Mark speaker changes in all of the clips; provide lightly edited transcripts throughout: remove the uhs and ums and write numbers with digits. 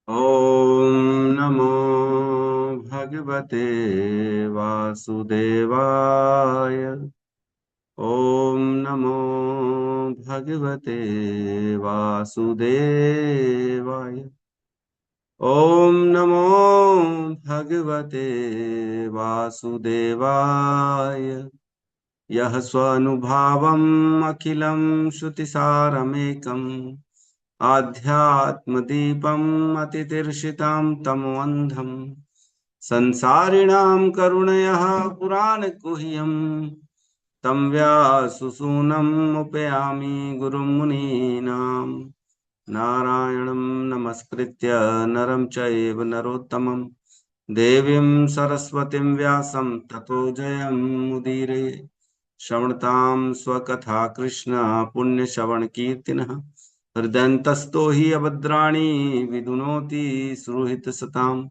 Speaker 1: ॐ नमो भगवते वासुदेवाय। ॐ नमो भगवते वासुदेवाय। ॐ नमो भगवते वासुदेवाय। यः स्वानुभावम् अखिलं श्रुतिसारमेकम् आध्यात्मदीपम् अतितीर्षितां तमोऽन्धम् संसारिणां करुणयः पुराणगुह्यम् तं व्याससूनम् उपयामि गुरुं मुनीनां। नारायणं नमस्कृत्य नरं चैव नरोत्तमं देवीं सरस्वतीं व्यासं ततो जयमुदीरये। श्रवणतां स्वकथा कृष्ण पुण्यश्रवणकीर्तिनः हृदयन्तस्तो हि अभद्राणि विदुनोति सुहृतसताम्।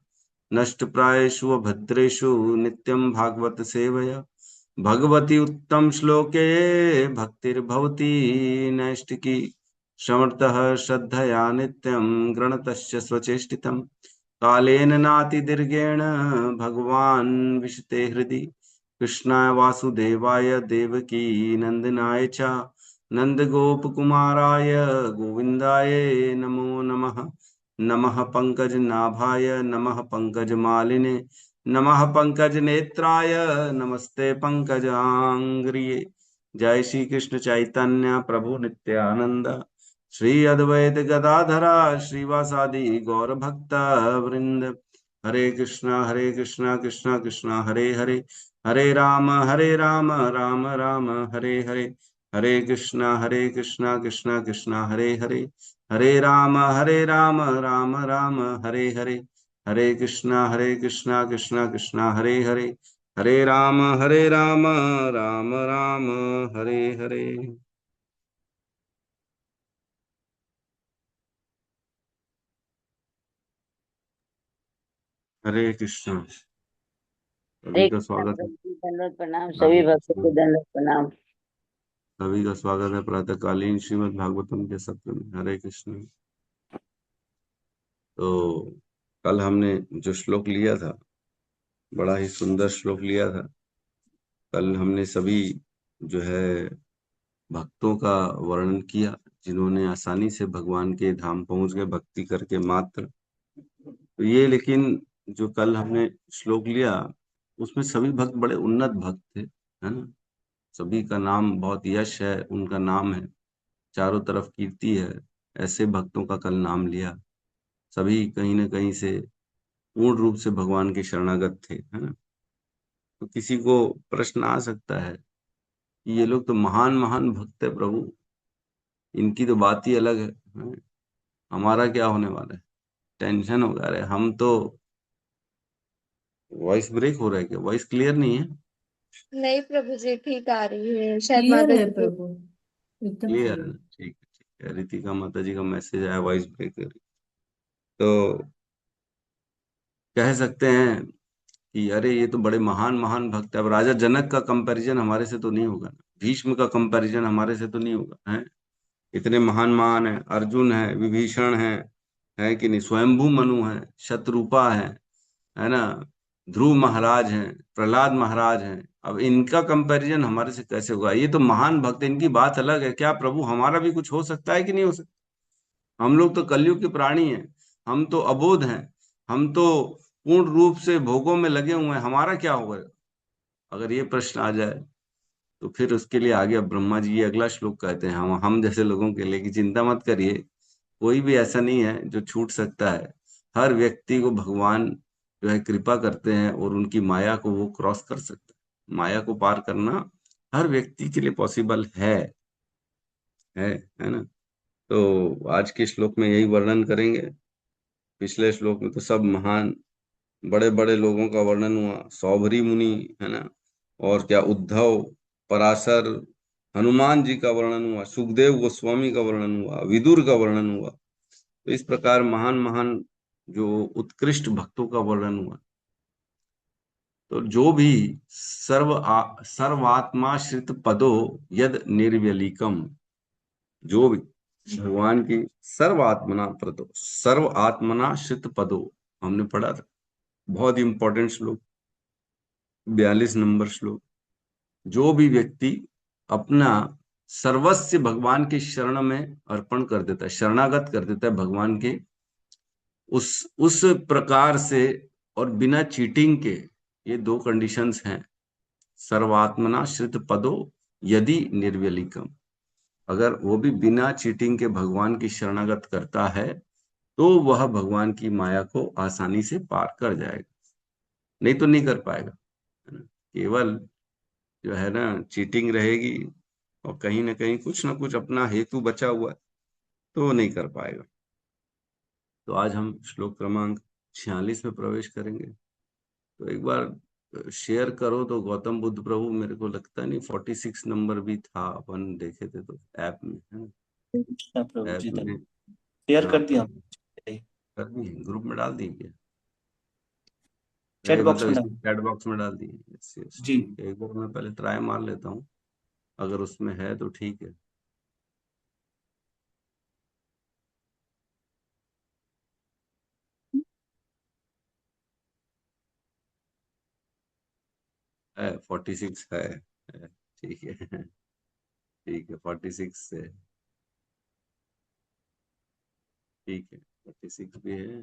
Speaker 1: नष्टप्रायेषु भद्रेषु नित्यं भागवत सेवया भगवती उत्तम श्लोके भक्तिर्भवति नैष्टिकी। श्रवणतः श्रद्धया नित्यं गृणतश्च स्वचेष्टितम् कालेन नातिदीर्घेण भगवान् विशते हृदि। कृष्णाय वासुदेवाय देवकी नंदनाय च नंदगोपकुमाराय गोविन्दाय नमो नमः। नमः पंकजनाभाय नमः पंकजमालिने नमः पंकजनेत्राय नमस्ते पंकजांग्रिये। जय श्री कृष्ण चैतन्य प्रभु नित्यानंद श्री अद्वैत गदाधरा श्रीवासादि गौर भक्त वृंद। हरे कृष्णा कृष्णा कृष्णा हरे हरे हरे राम राम राम हरे हरे। हरे कृष्णा कृष्णा कृष्णा हरे हरे हरे राम राम राम हरे हरे। हरे कृष्णा कृष्णा कृष्णा हरे हरे हरे राम राम राम हरे हरे। हरे कृष्णा। सभी
Speaker 2: हरे
Speaker 1: का
Speaker 2: कृष्णा
Speaker 1: स्वागत है।
Speaker 2: प्रभु जी, दंडवत प्रणाम। सभी
Speaker 1: हरे
Speaker 2: भक्तों
Speaker 1: कृष्णा।
Speaker 2: को दंडवत प्रणाम।
Speaker 1: सभी का स्वागत है प्रातःकालीन श्रीमद् भागवतम के सत्र में। हरे कृष्ण। तो कल हमने जो श्लोक लिया था, बड़ा ही सुंदर श्लोक लिया था। कल हमने सभी जो है भक्तों का वर्णन किया जिन्होंने आसानी से भगवान के धाम पहुंच गए भक्ति करके मात्र। तो ये लेकिन जो कल हमने श्लोक लिया उसमें सभी भक्त बड़े उन्नत भक्त थे, है ना। सभी का नाम बहुत यश है, उनका नाम है, चारों तरफ कीर्ति है। ऐसे भक्तों का कल नाम लिया। सभी कहीं ना कहीं से पूर्ण रूप से भगवान के शरणागत थे, है ना। तो किसी को प्रश्न आ सकता है कि ये लोग तो महान महान भक्त है प्रभु, इनकी तो बात ही अलग है। हमारा क्या होने वाला है, टेंशन हो जा रहा है हम तो। वॉइस ब्रेक हो रहा है क्या, वॉइस क्लियर नहीं है?
Speaker 3: नहीं प्रभु जी, ठीक आ रही है शायद
Speaker 4: क्लियर
Speaker 3: माता
Speaker 4: है
Speaker 3: जी की।
Speaker 4: प्रभु, एकदम
Speaker 1: क्लियर है
Speaker 4: क्लियर।
Speaker 1: ना, ठीक है ठीक है। रितिका माता जी का मैसेज आया वॉइस ब्रेक कर रही। तो कह सकते हैं कि अरे ये तो बड़े महान महान भक्त है। अब राजा जनक का कंपैरिजन हमारे से तो नहीं होगा ना, भीष्म का कंपैरिजन हमारे से तो नहीं होगा है। इतने महान महान है, अर्जुन है, विभीषण है कि नहीं, स्वयंभू मनु है, शतरूपा है ना, ध्रुव महाराज हैं, प्रहलाद महाराज हैं। अब इनका कंपैरिजन हमारे से कैसे होगा? ये तो महान भक्त हैं, इनकी बात अलग है। क्या प्रभु हमारा भी कुछ हो सकता है कि नहीं हो सकता? हम लोग तो कलयुग के प्राणी हैं, हम तो अबोध हैं, हम तो पूर्ण रूप से भोगों में लगे हुए हैं, हमारा क्या होगा? अगर ये प्रश्न आ जाए तो फिर उसके लिए आगे अब ब्रह्मा जी ये अगला श्लोक कहते हैं हम जैसे लोगों के लिए कि चिंता मत करिए, कोई भी ऐसा नहीं है जो छूट सकता है। हर व्यक्ति को भगवान जो है कृपा करते हैं और उनकी माया को वो क्रॉस कर सकता है। माया को पार करना हर व्यक्ति के लिए पॉसिबल है है ना। तो आज के श्लोक में यही वर्णन करेंगे। पिछले श्लोक में तो सब महान बड़े बड़े लोगों का वर्णन हुआ, सौभरी मुनि, है ना, और क्या उद्धव, पराशर, हनुमान जी का वर्णन हुआ, सुखदेव गोस्वामी का वर्णन हुआ, विदुर का वर्णन हुआ। तो इस प्रकार महान महान जो उत्कृष्ट भक्तों का वर्णन हुआ। तो जो भी सर्वात्माश्रित पदो यद निर्व्यलीकम, जो भी भगवान की सर्व आत्मना प्रतो सर्व आत्मना श्रित पदो, हमने पढ़ा था, बहुत इंपॉर्टेंट श्लोक, 42 नंबर श्लोक। जो भी व्यक्ति अपना सर्वस्व भगवान के शरण में अर्पण कर देता है, शरणागत कर देता है भगवान के, उस प्रकार से, और बिना चीटिंग के, ये दो कंडीशंस हैं, सर्वात्मना श्रित पदो यदि निर्व्यलिकम, अगर वो भी बिना चीटिंग के भगवान की शरणागत करता है तो वह भगवान की माया को आसानी से पार कर जाएगा, नहीं तो नहीं कर पाएगा, है ना। केवल जो है ना चीटिंग रहेगी और कहीं ना कहीं कुछ ना कुछ अपना हेतु बचा हुआ है, तो वो नहीं कर पाएगा। तो आज हम श्लोक क्रमांक 46 में प्रवेश करेंगे। तो एक बार शेयर करो तो गौतम बुद्ध प्रभु, मेरे को लगता नहीं 46 नंबर भी था, अपन देखे थे तो ऐप में, है ना,
Speaker 4: हाँ प्रभु
Speaker 1: ऐप
Speaker 4: जी,
Speaker 1: में।
Speaker 4: शेयर
Speaker 1: हाँ
Speaker 4: कर दिया
Speaker 1: कर दी, ग्रुप में डाल दी क्या?
Speaker 4: चैट
Speaker 1: नहीं
Speaker 4: बॉक्स
Speaker 1: मतलब
Speaker 4: में
Speaker 1: इस
Speaker 4: डाल।
Speaker 1: चैट बॉक्स में डाल दी। यस यस,
Speaker 4: जी
Speaker 1: ठीक है, एक बार मैं पहले ट्राई मार लेता हूँ, अगर उसमें है तो ठीक है 46 है, ठीक है, ठीक है 46 से, ठीक है 46 भी है,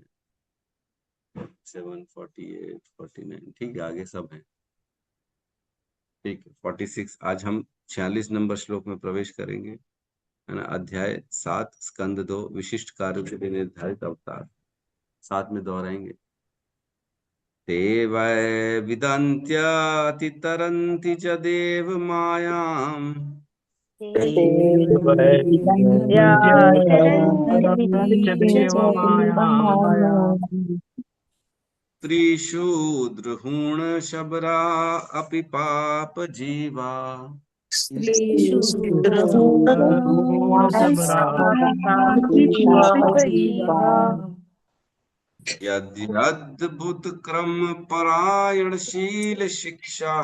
Speaker 1: 47, 48, 49, ठीक है, आगे सब है, ठीक है 46। आज हम 46 नंबर श्लोक में प्रवेश करेंगे, है ना। अध्याय 7, स्कंद 2, विशिष्ट कार्यों के लिए निर्धारित अवतार, साथ में दोहराएंगे। ते वै विदन्त्यातितरन्ति च देव मायाम्, स्त्रीशूद्रहूणशबरा अपि पाप जीवा, यद्यद्भुत क्रम परायणशील शिक्षा,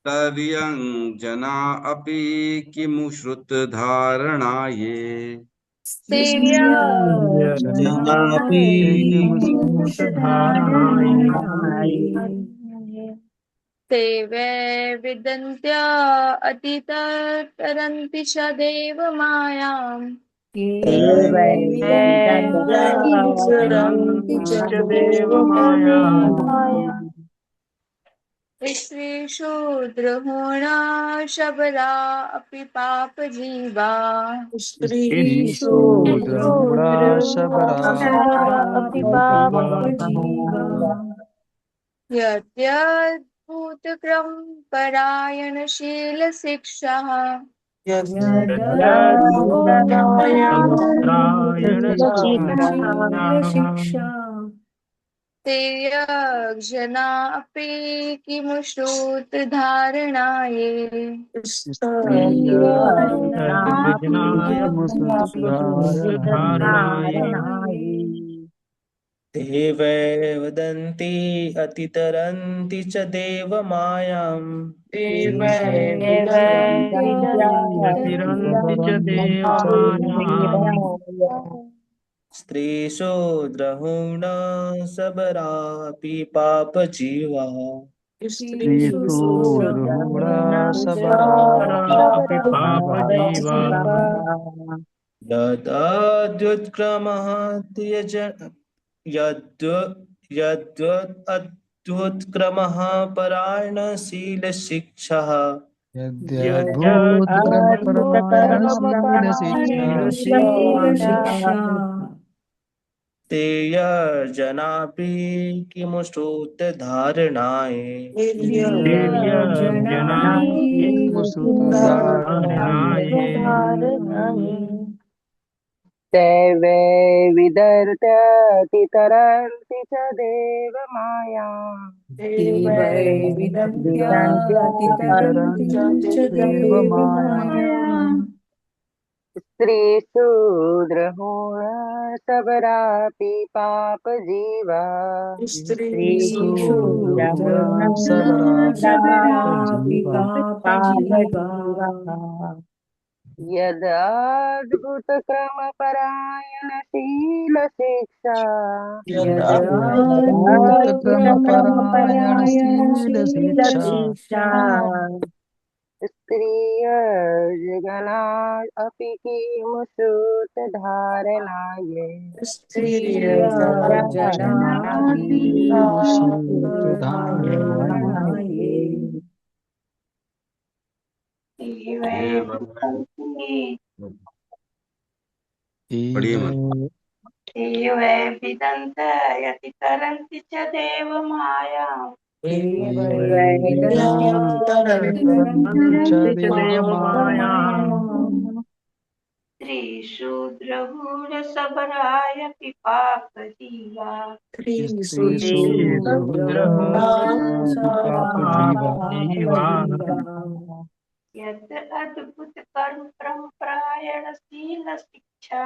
Speaker 1: तर्यं जना अपि किमु श्रुतधारणाये,
Speaker 3: ते वै विदन्त्या अतितरन्ति च देवमायाम् स्त्रीशूद्रहूणा शबला अपि पापजीवा यद्यद्भुतक्रम परायणशीलशिक्षाः ते जना अपि किमुश्रुतधारणाये
Speaker 4: ते वै वदन्ति अतितरन्ति च देवमायाम् स्त्रीषु द्रहुण सबरापि पापजीवा यदद्युत्क्रमः त्यज यद्युत्क्रमः परायणशीलशिक्षः ते यर्जनापि किमुश्रुतधारणाय
Speaker 2: ते वै विदर्त्यातितरन्ति च देवमायाम् विदन्त्यातितरन्ति च देवमायाम् स्त्री शूद्र हूण सबरापि पाप जीवा।
Speaker 3: स्त्री
Speaker 2: शूद्र
Speaker 3: शूद्र
Speaker 2: सबरापि
Speaker 3: सबरापि पाप
Speaker 2: पाप
Speaker 3: जीवा।
Speaker 2: जीवा। यदद्भुत क्रम परायणशील शिक्षा।
Speaker 3: यद्भुत क्रम परायणशील शिक्षा।
Speaker 2: स्त्रियर्गणा अपि किमुषुत धारणाय।
Speaker 3: स्त्रिय जनापि धारणाये।
Speaker 1: पढ़िए मत।
Speaker 5: ते वै विदन्त यति तरन्ति च देवमायाम्। स्त्रीशूद्रहूणसबरायपि पापजीवा। यत् अद्भुत कर्म परम्परायणशील शिक्षा।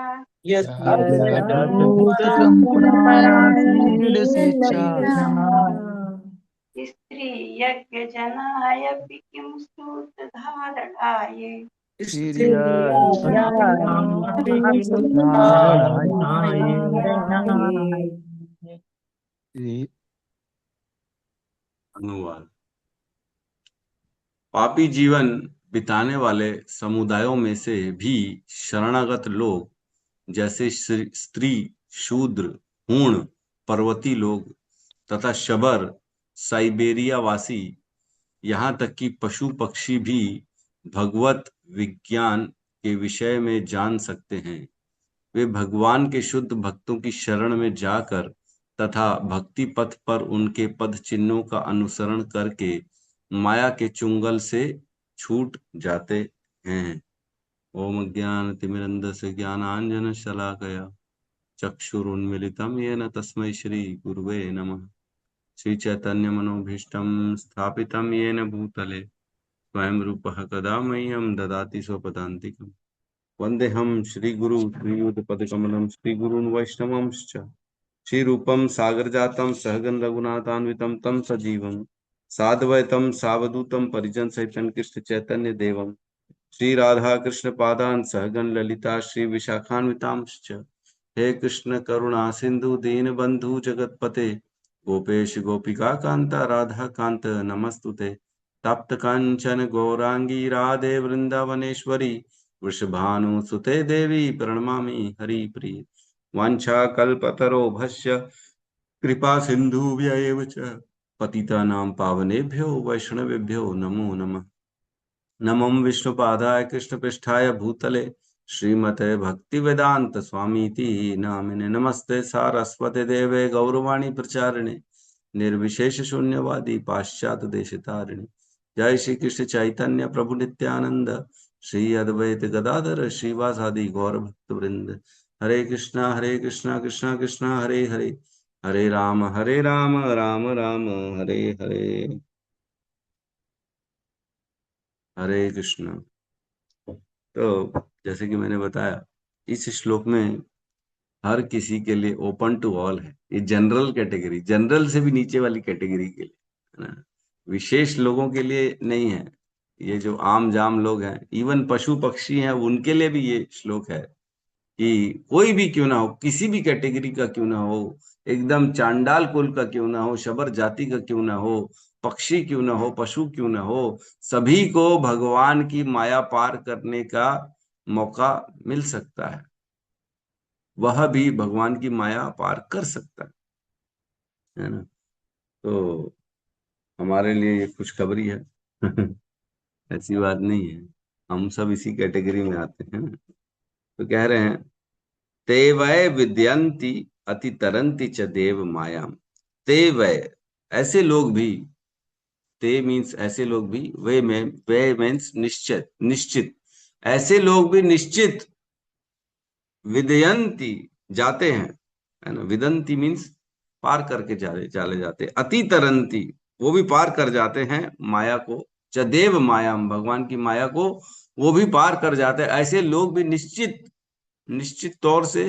Speaker 5: स्त्री यज्ञ जनायपि किं सूत्रधारणाय।
Speaker 1: अनुवाद। पापी जीवन बिताने वाले समुदायों में से भी शरणागत लोग जैसे स्त्री, शूद्र, हूण, पर्वती लोग तथा शबर, साइबेरिया वासी, यहाँ तक कि पशु पक्षी भी भगवत विज्ञान के विषय में जान सकते हैं। वे भगवान के शुद्ध भक्तों की शरण में जाकर तथा भक्ति पथ पर उनके पद चिन्हों का अनुसरण करके माया के चुंगल से छूट जाते हैं। ओम ज्ञानतिमिरन्धस्य ज्ञानाञ्जनशलाकया चक्षुरुन्मीलितं येन तस्मै श्री गुरुवे नमः। श्री चैतन्य मनोभीष्टं स्थापितं येन भूतले स्वयं रूपः कदा मह्यं ददाति स्वपदान्तिकम्। वन्देऽहं श्रीगुरु श्रीयुतपदकमलं श्रीगुरून् वैष्णवंश्च श्रीरूपं सागरजातं सहगण रघुनाथान्वितं तं सजीवं साद्वैतं सावधूतं परिजन सहितं कृष्ण चैतन्य देवं श्री राधा कृष्ण पादान् सहगण ललिता श्री विशाखान्वितांश्च। हे कृष्ण करुणा सिंधु दीन बंधु जगतपते गोपेश गोपिका कांता राधा कांत नमस्तुते। तप्त कांचन गौरांगी राधे वृंदावनेश्वरी वृषभानुसुते देवी प्रणमामि हरिप्रिये। वाञ्छा कल्पतरो भस्य कृपा सिन्धुभ्यैव च पतितानां पावनेभ्यो वैष्णवेभ्यो नमो नमः। नमं विष्णुपादाय कृष्णपृष्ठाय भूतले श्रीमते भक्तिवेदांत स्वामीति नामिने। नमस्ते सारस्वते देवे गौरवाणी प्रचारिणे निर्विशेष शून्यवादी पाश्चात्य देशतारिणे। जय श्री कृष्ण चैतन्य प्रभु नित्यानंद श्री अद्वैत गदाधर श्रीवासादि गौर भक्त वृंद। हरे कृष्णा कृष्णा कृष्णा हरे हरे, हरे राम राम राम हरे हरे। हरे कृष्ण। तो जैसे कि मैंने बताया इस श्लोक में हर किसी के लिए ओपन टू ऑल है। ये जनरल कैटेगरी, जनरल से भी नीचे वाली कैटेगरी के लिए है ना, विशेष लोगों के लिए नहीं है। ये जो आम जाम लोग हैं, इवन पशु पक्षी हैं, उनके लिए भी ये श्लोक है कि कोई भी क्यों ना हो, किसी भी कैटेगरी का क्यों ना हो, एकदम चांडाल कुल का क्यों ना हो, शबर जाति का क्यों ना हो, पक्षी क्यों ना हो, पशु क्यों ना हो, सभी को भगवान की माया पार करने का मौका मिल सकता है। वह भी भगवान की माया पार कर सकता है ना। तो हमारे लिए ये खुशखबरी है। ऐसी बात नहीं है, हम सब इसी कैटेगरी में आते हैं ना। तो कह रहे हैं ते वै विद्यन्ति अति तरंति च देव मायाम। ते वै, ऐसे लोग भी, ते मीन्स ऐसे लोग भी, वे मीन्स निश्चित, निश्चित, ऐसे लोग भी निश्चित विदयंती जाते हैं, है ना। विदंती मीन्स पार करके चले जाते। अति तरंती, वो भी पार कर जाते हैं माया को। च देव मायाम, भगवान की माया को वो भी पार कर जाते हैं। ऐसे लोग भी निश्चित निश्चित तौर से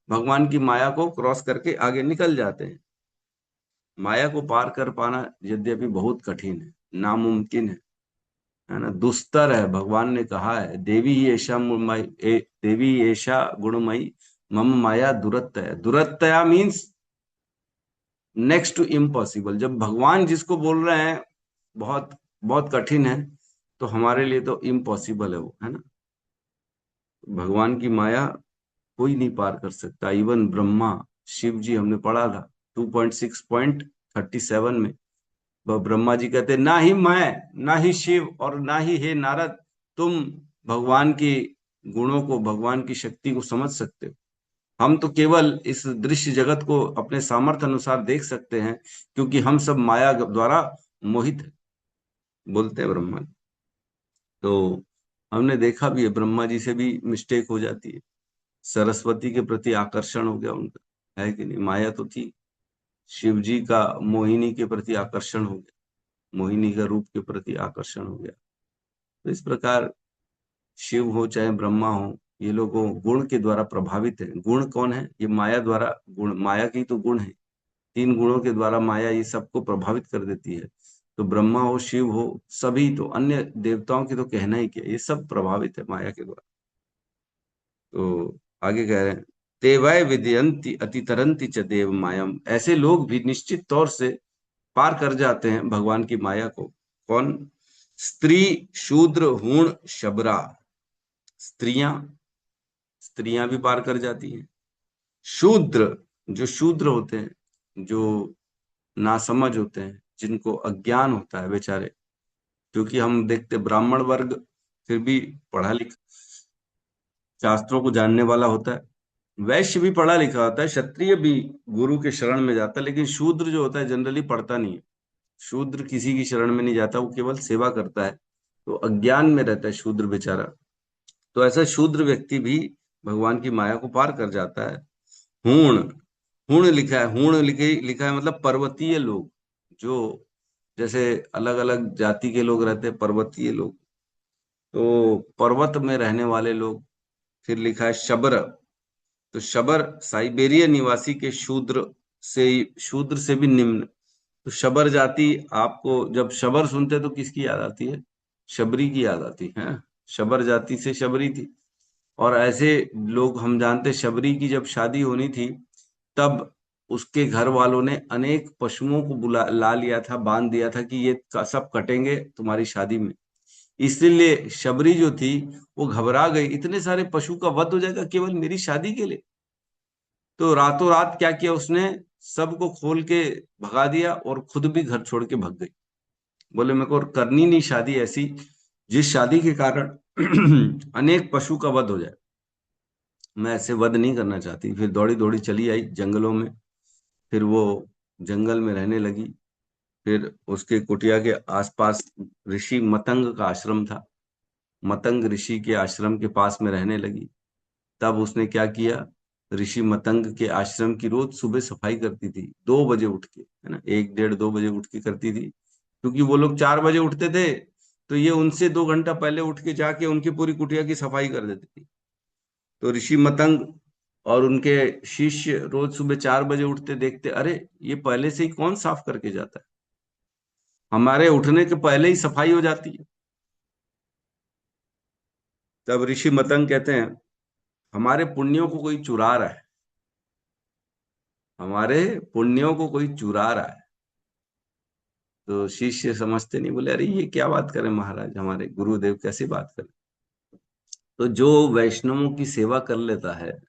Speaker 1: भगवान की माया को क्रॉस करके आगे निकल जाते हैं। माया को पार कर पाना यद्यपि बहुत कठिन है, नामुमकिन है ना, दुस्तर है। भगवान ने कहा है, देवी ही ऐसा देवी ऐसा गुणमयी मम माया दुरत्तया। दुरत्तया मीन्स नेक्स्ट टू इम्पॉसिबल। जब भगवान जिसको बोल रहे हैं बहुत बहुत कठिन है, तो हमारे लिए तो इम्पॉसिबल है वो, है ना। भगवान की माया कोई नहीं पार कर सकता। इवन ब्रह्मा, शिव जी, हमने पढ़ा था 2.6.37 में, वह ब्रह्मा जी कहते, ना ही मैं, ना ही शिव और ना ही हे नारद तुम भगवान की गुणों को, भगवान की शक्ति को समझ सकते हो। हम तो केवल इस दृश्य जगत को अपने सामर्थ्य अनुसार देख सकते हैं, क्योंकि हम सब माया द्वारा मोहित हैं, बोलते हैं ब्रह्मा जी। तो हमने देखा भी है, ब्रह्मा जी से भी मिस्टेक हो जाती है। सरस्वती के प्रति आकर्षण हो गया उनका, है कि नहीं। माया तो थी। शिव जी का मोहिनी के प्रति आकर्षण हो गया, मोहिनी का रूप के प्रति आकर्षण हो गया। तो इस प्रकार शिव हो चाहे ब्रह्मा हो, ये लोग गुण के द्वारा प्रभावित है। गुण कौन है? ये माया द्वारा, गुण माया की तो गुण है। 3 गुणों के द्वारा माया ये सबको प्रभावित कर देती है। तो ब्रह्मा हो, शिव हो, सभी, तो अन्य देवताओं की तो कहना ही क्या, ये सब प्रभावित है माया के द्वारा। तो आगे कह रहे हैं, ते वै विदयन्ति अतितरन्ति च देव मायम। ऐसे लोग भी निश्चित तौर से पार कर जाते हैं भगवान की माया को। कौन? स्त्री, शूद्र, हूण, शबरा। स्त्रियां स्त्रियां भी पार कर जाती हैं। शूद्र, जो शूद्र होते हैं, जो नासमझ होते हैं, जिनको अज्ञान होता है बेचारे, क्योंकि हम देखते ब्राह्मण वर्ग फिर भी पढ़ा लिखा, शास्त्रों को जानने वाला होता है। वैश्य भी पढ़ा लिखा होता है, क्षत्रिय भी गुरु के शरण में जाता है, लेकिन शूद्र जो होता है जनरली पढ़ता नहीं है। शूद्र किसी की शरण में नहीं जाता, वो केवल सेवा करता है। तो अज्ञान में रहता है शूद्र बेचारा। तो ऐसा शूद्र व्यक्ति भी भगवान की माया को पार कर जाता है। हूण, हूण लिखा है, हूण लिखा है मतलब पर्वतीय लोग, जो जैसे अलग अलग जाति के लोग रहते हैं, पर्वतीय लोग, तो पर्वत में रहने वाले लोग। फिर लिखा है शबर, तो शबर साइबेरिया निवासी के शूद्र से भी निम्न। तो शबर जाति, आपको जब शबर सुनते हैं तो किसकी याद आती है? शबरी की याद आती है। शबर जाति से शबरी थी। और ऐसे लोग हम जानते, शबरी की जब शादी होनी थी, तब उसके घर वालों ने अनेक पशुओं को ला लिया था, बांध दिया था कि ये सब कटेंगे तुम्हारी शादी में। इसलिए शबरी जो थी वो घबरा गई, इतने सारे पशु का वध हो जाएगा केवल मेरी शादी के लिए। तो रातों रात क्या किया उसने, सबको खोल के भगा दिया और खुद भी घर छोड़ के भग गई। बोले मेरे को करनी नहीं शादी ऐसी जिस शादी के कारण अनेक पशु का वध हो जाए, मैं ऐसे वध नहीं करना चाहती। फिर दौड़ी दौड़ी चली आई जंगलों में। फिर वो जंगल में रहने लगी। फिर उसके कुटिया के आसपास ऋषि मतंग का आश्रम था। मतंग ऋषि के आश्रम के पास में रहने लगी। तब उसने क्या किया, ऋषि मतंग के आश्रम की रोज सुबह सफाई करती थी, 2 बजे उठ के, है ना, 1 डेढ़ 2 बजे उठ के करती थी, क्योंकि वो लोग 4 बजे उठते थे। तो ये उनसे 2 घंटा पहले उठ के जाके उनकी पूरी कुटिया की सफाई कर देती थी। तो ऋषि मतंग और उनके शिष्य रोज सुबह 4 बजे उठते, देखते अरे ये पहले से ही कौन साफ करके जाता है, हमारे उठने के पहले ही सफाई हो जाती है। तब ऋषि मतंग कहते हैं, हमारे पुण्यों को कोई चुरा रहा है, हमारे पुण्यों को कोई चुरा रहा है। तो शिष्य समझते नहीं, बोले अरे ये क्या बात करें महाराज, हमारे गुरुदेव कैसे बात करें। तो जो वैष्णवों की सेवा कर लेता है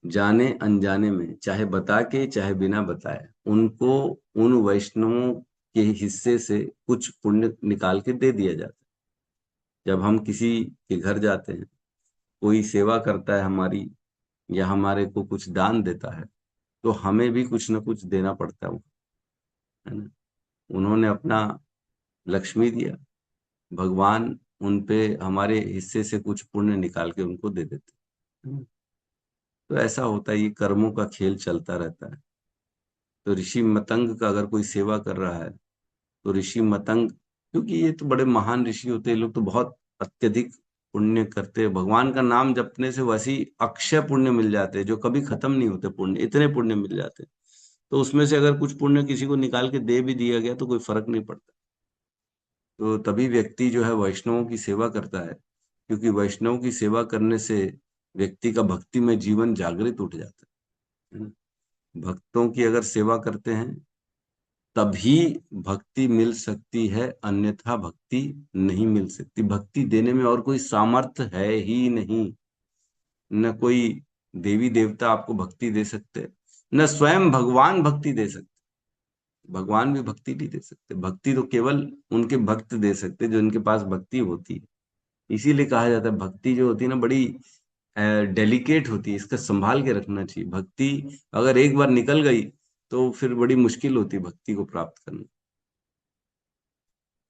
Speaker 1: जाने अनजाने में, चाहे बता के चाहे बिना बताए, उनको उन वैष्णवों के हिस्से से कुछ पुण्य निकाल के दे दिया जाता है। जब हम किसी के घर जाते हैं, कोई सेवा करता है हमारी, या हमारे को कुछ दान देता है, तो हमें भी कुछ ना कुछ देना पड़ता है ना। उन्होंने अपना लक्ष्मी दिया, भगवान उन पे हमारे हिस्से से कुछ पुण्य निकाल के उनको दे देते हैं। तो ऐसा होता है, ये कर्मों का खेल चलता रहता है। तो ऋषि मतंग का अगर कोई सेवा कर रहा है, तो ऋषि मतंग, क्योंकि ये तो बड़े महान ऋषि होते हैं, लोग तो बहुत अत्यधिक पुण्य करते, भगवान का नाम जपने से वैसी अक्षय पुण्य मिल जाते हैं जो कभी खत्म नहीं होते, पुण्य इतने पुण्य मिल जाते हैं। तो उसमें से अगर कुछ पुण्य किसी को निकाल के दे भी दिया गया तो कोई फर्क नहीं पड़ता। तो तभी व्यक्ति जो है वैष्णवों की सेवा करता है, क्योंकि वैष्णव की सेवा करने से व्यक्ति का भक्ति में जीवन जागृत उठ जाता है ना। भक्तों की अगर सेवा करते हैं तभी भक्ति मिल सकती है, अन्यथा भक्ति नहीं मिल सकती। भक्ति देने में और कोई सामर्थ्य है ही नहीं। न कोई देवी देवता आपको भक्ति दे सकते, न स्वयं भगवान भक्ति दे सकते। भगवान भी भक्ति नहीं दे सकते। भक्ति तो केवल उनके भक्त दे सकते जो उनके पास भक्ति होती है। इसीलिए कहा जाता है भक्ति जो होती है ना बड़ी डेलिकेट होती है, इसका संभाल के रखना चाहिए। भक्ति अगर एक बार निकल गई तो फिर बड़ी मुश्किल होती है भक्ति को प्राप्त करना।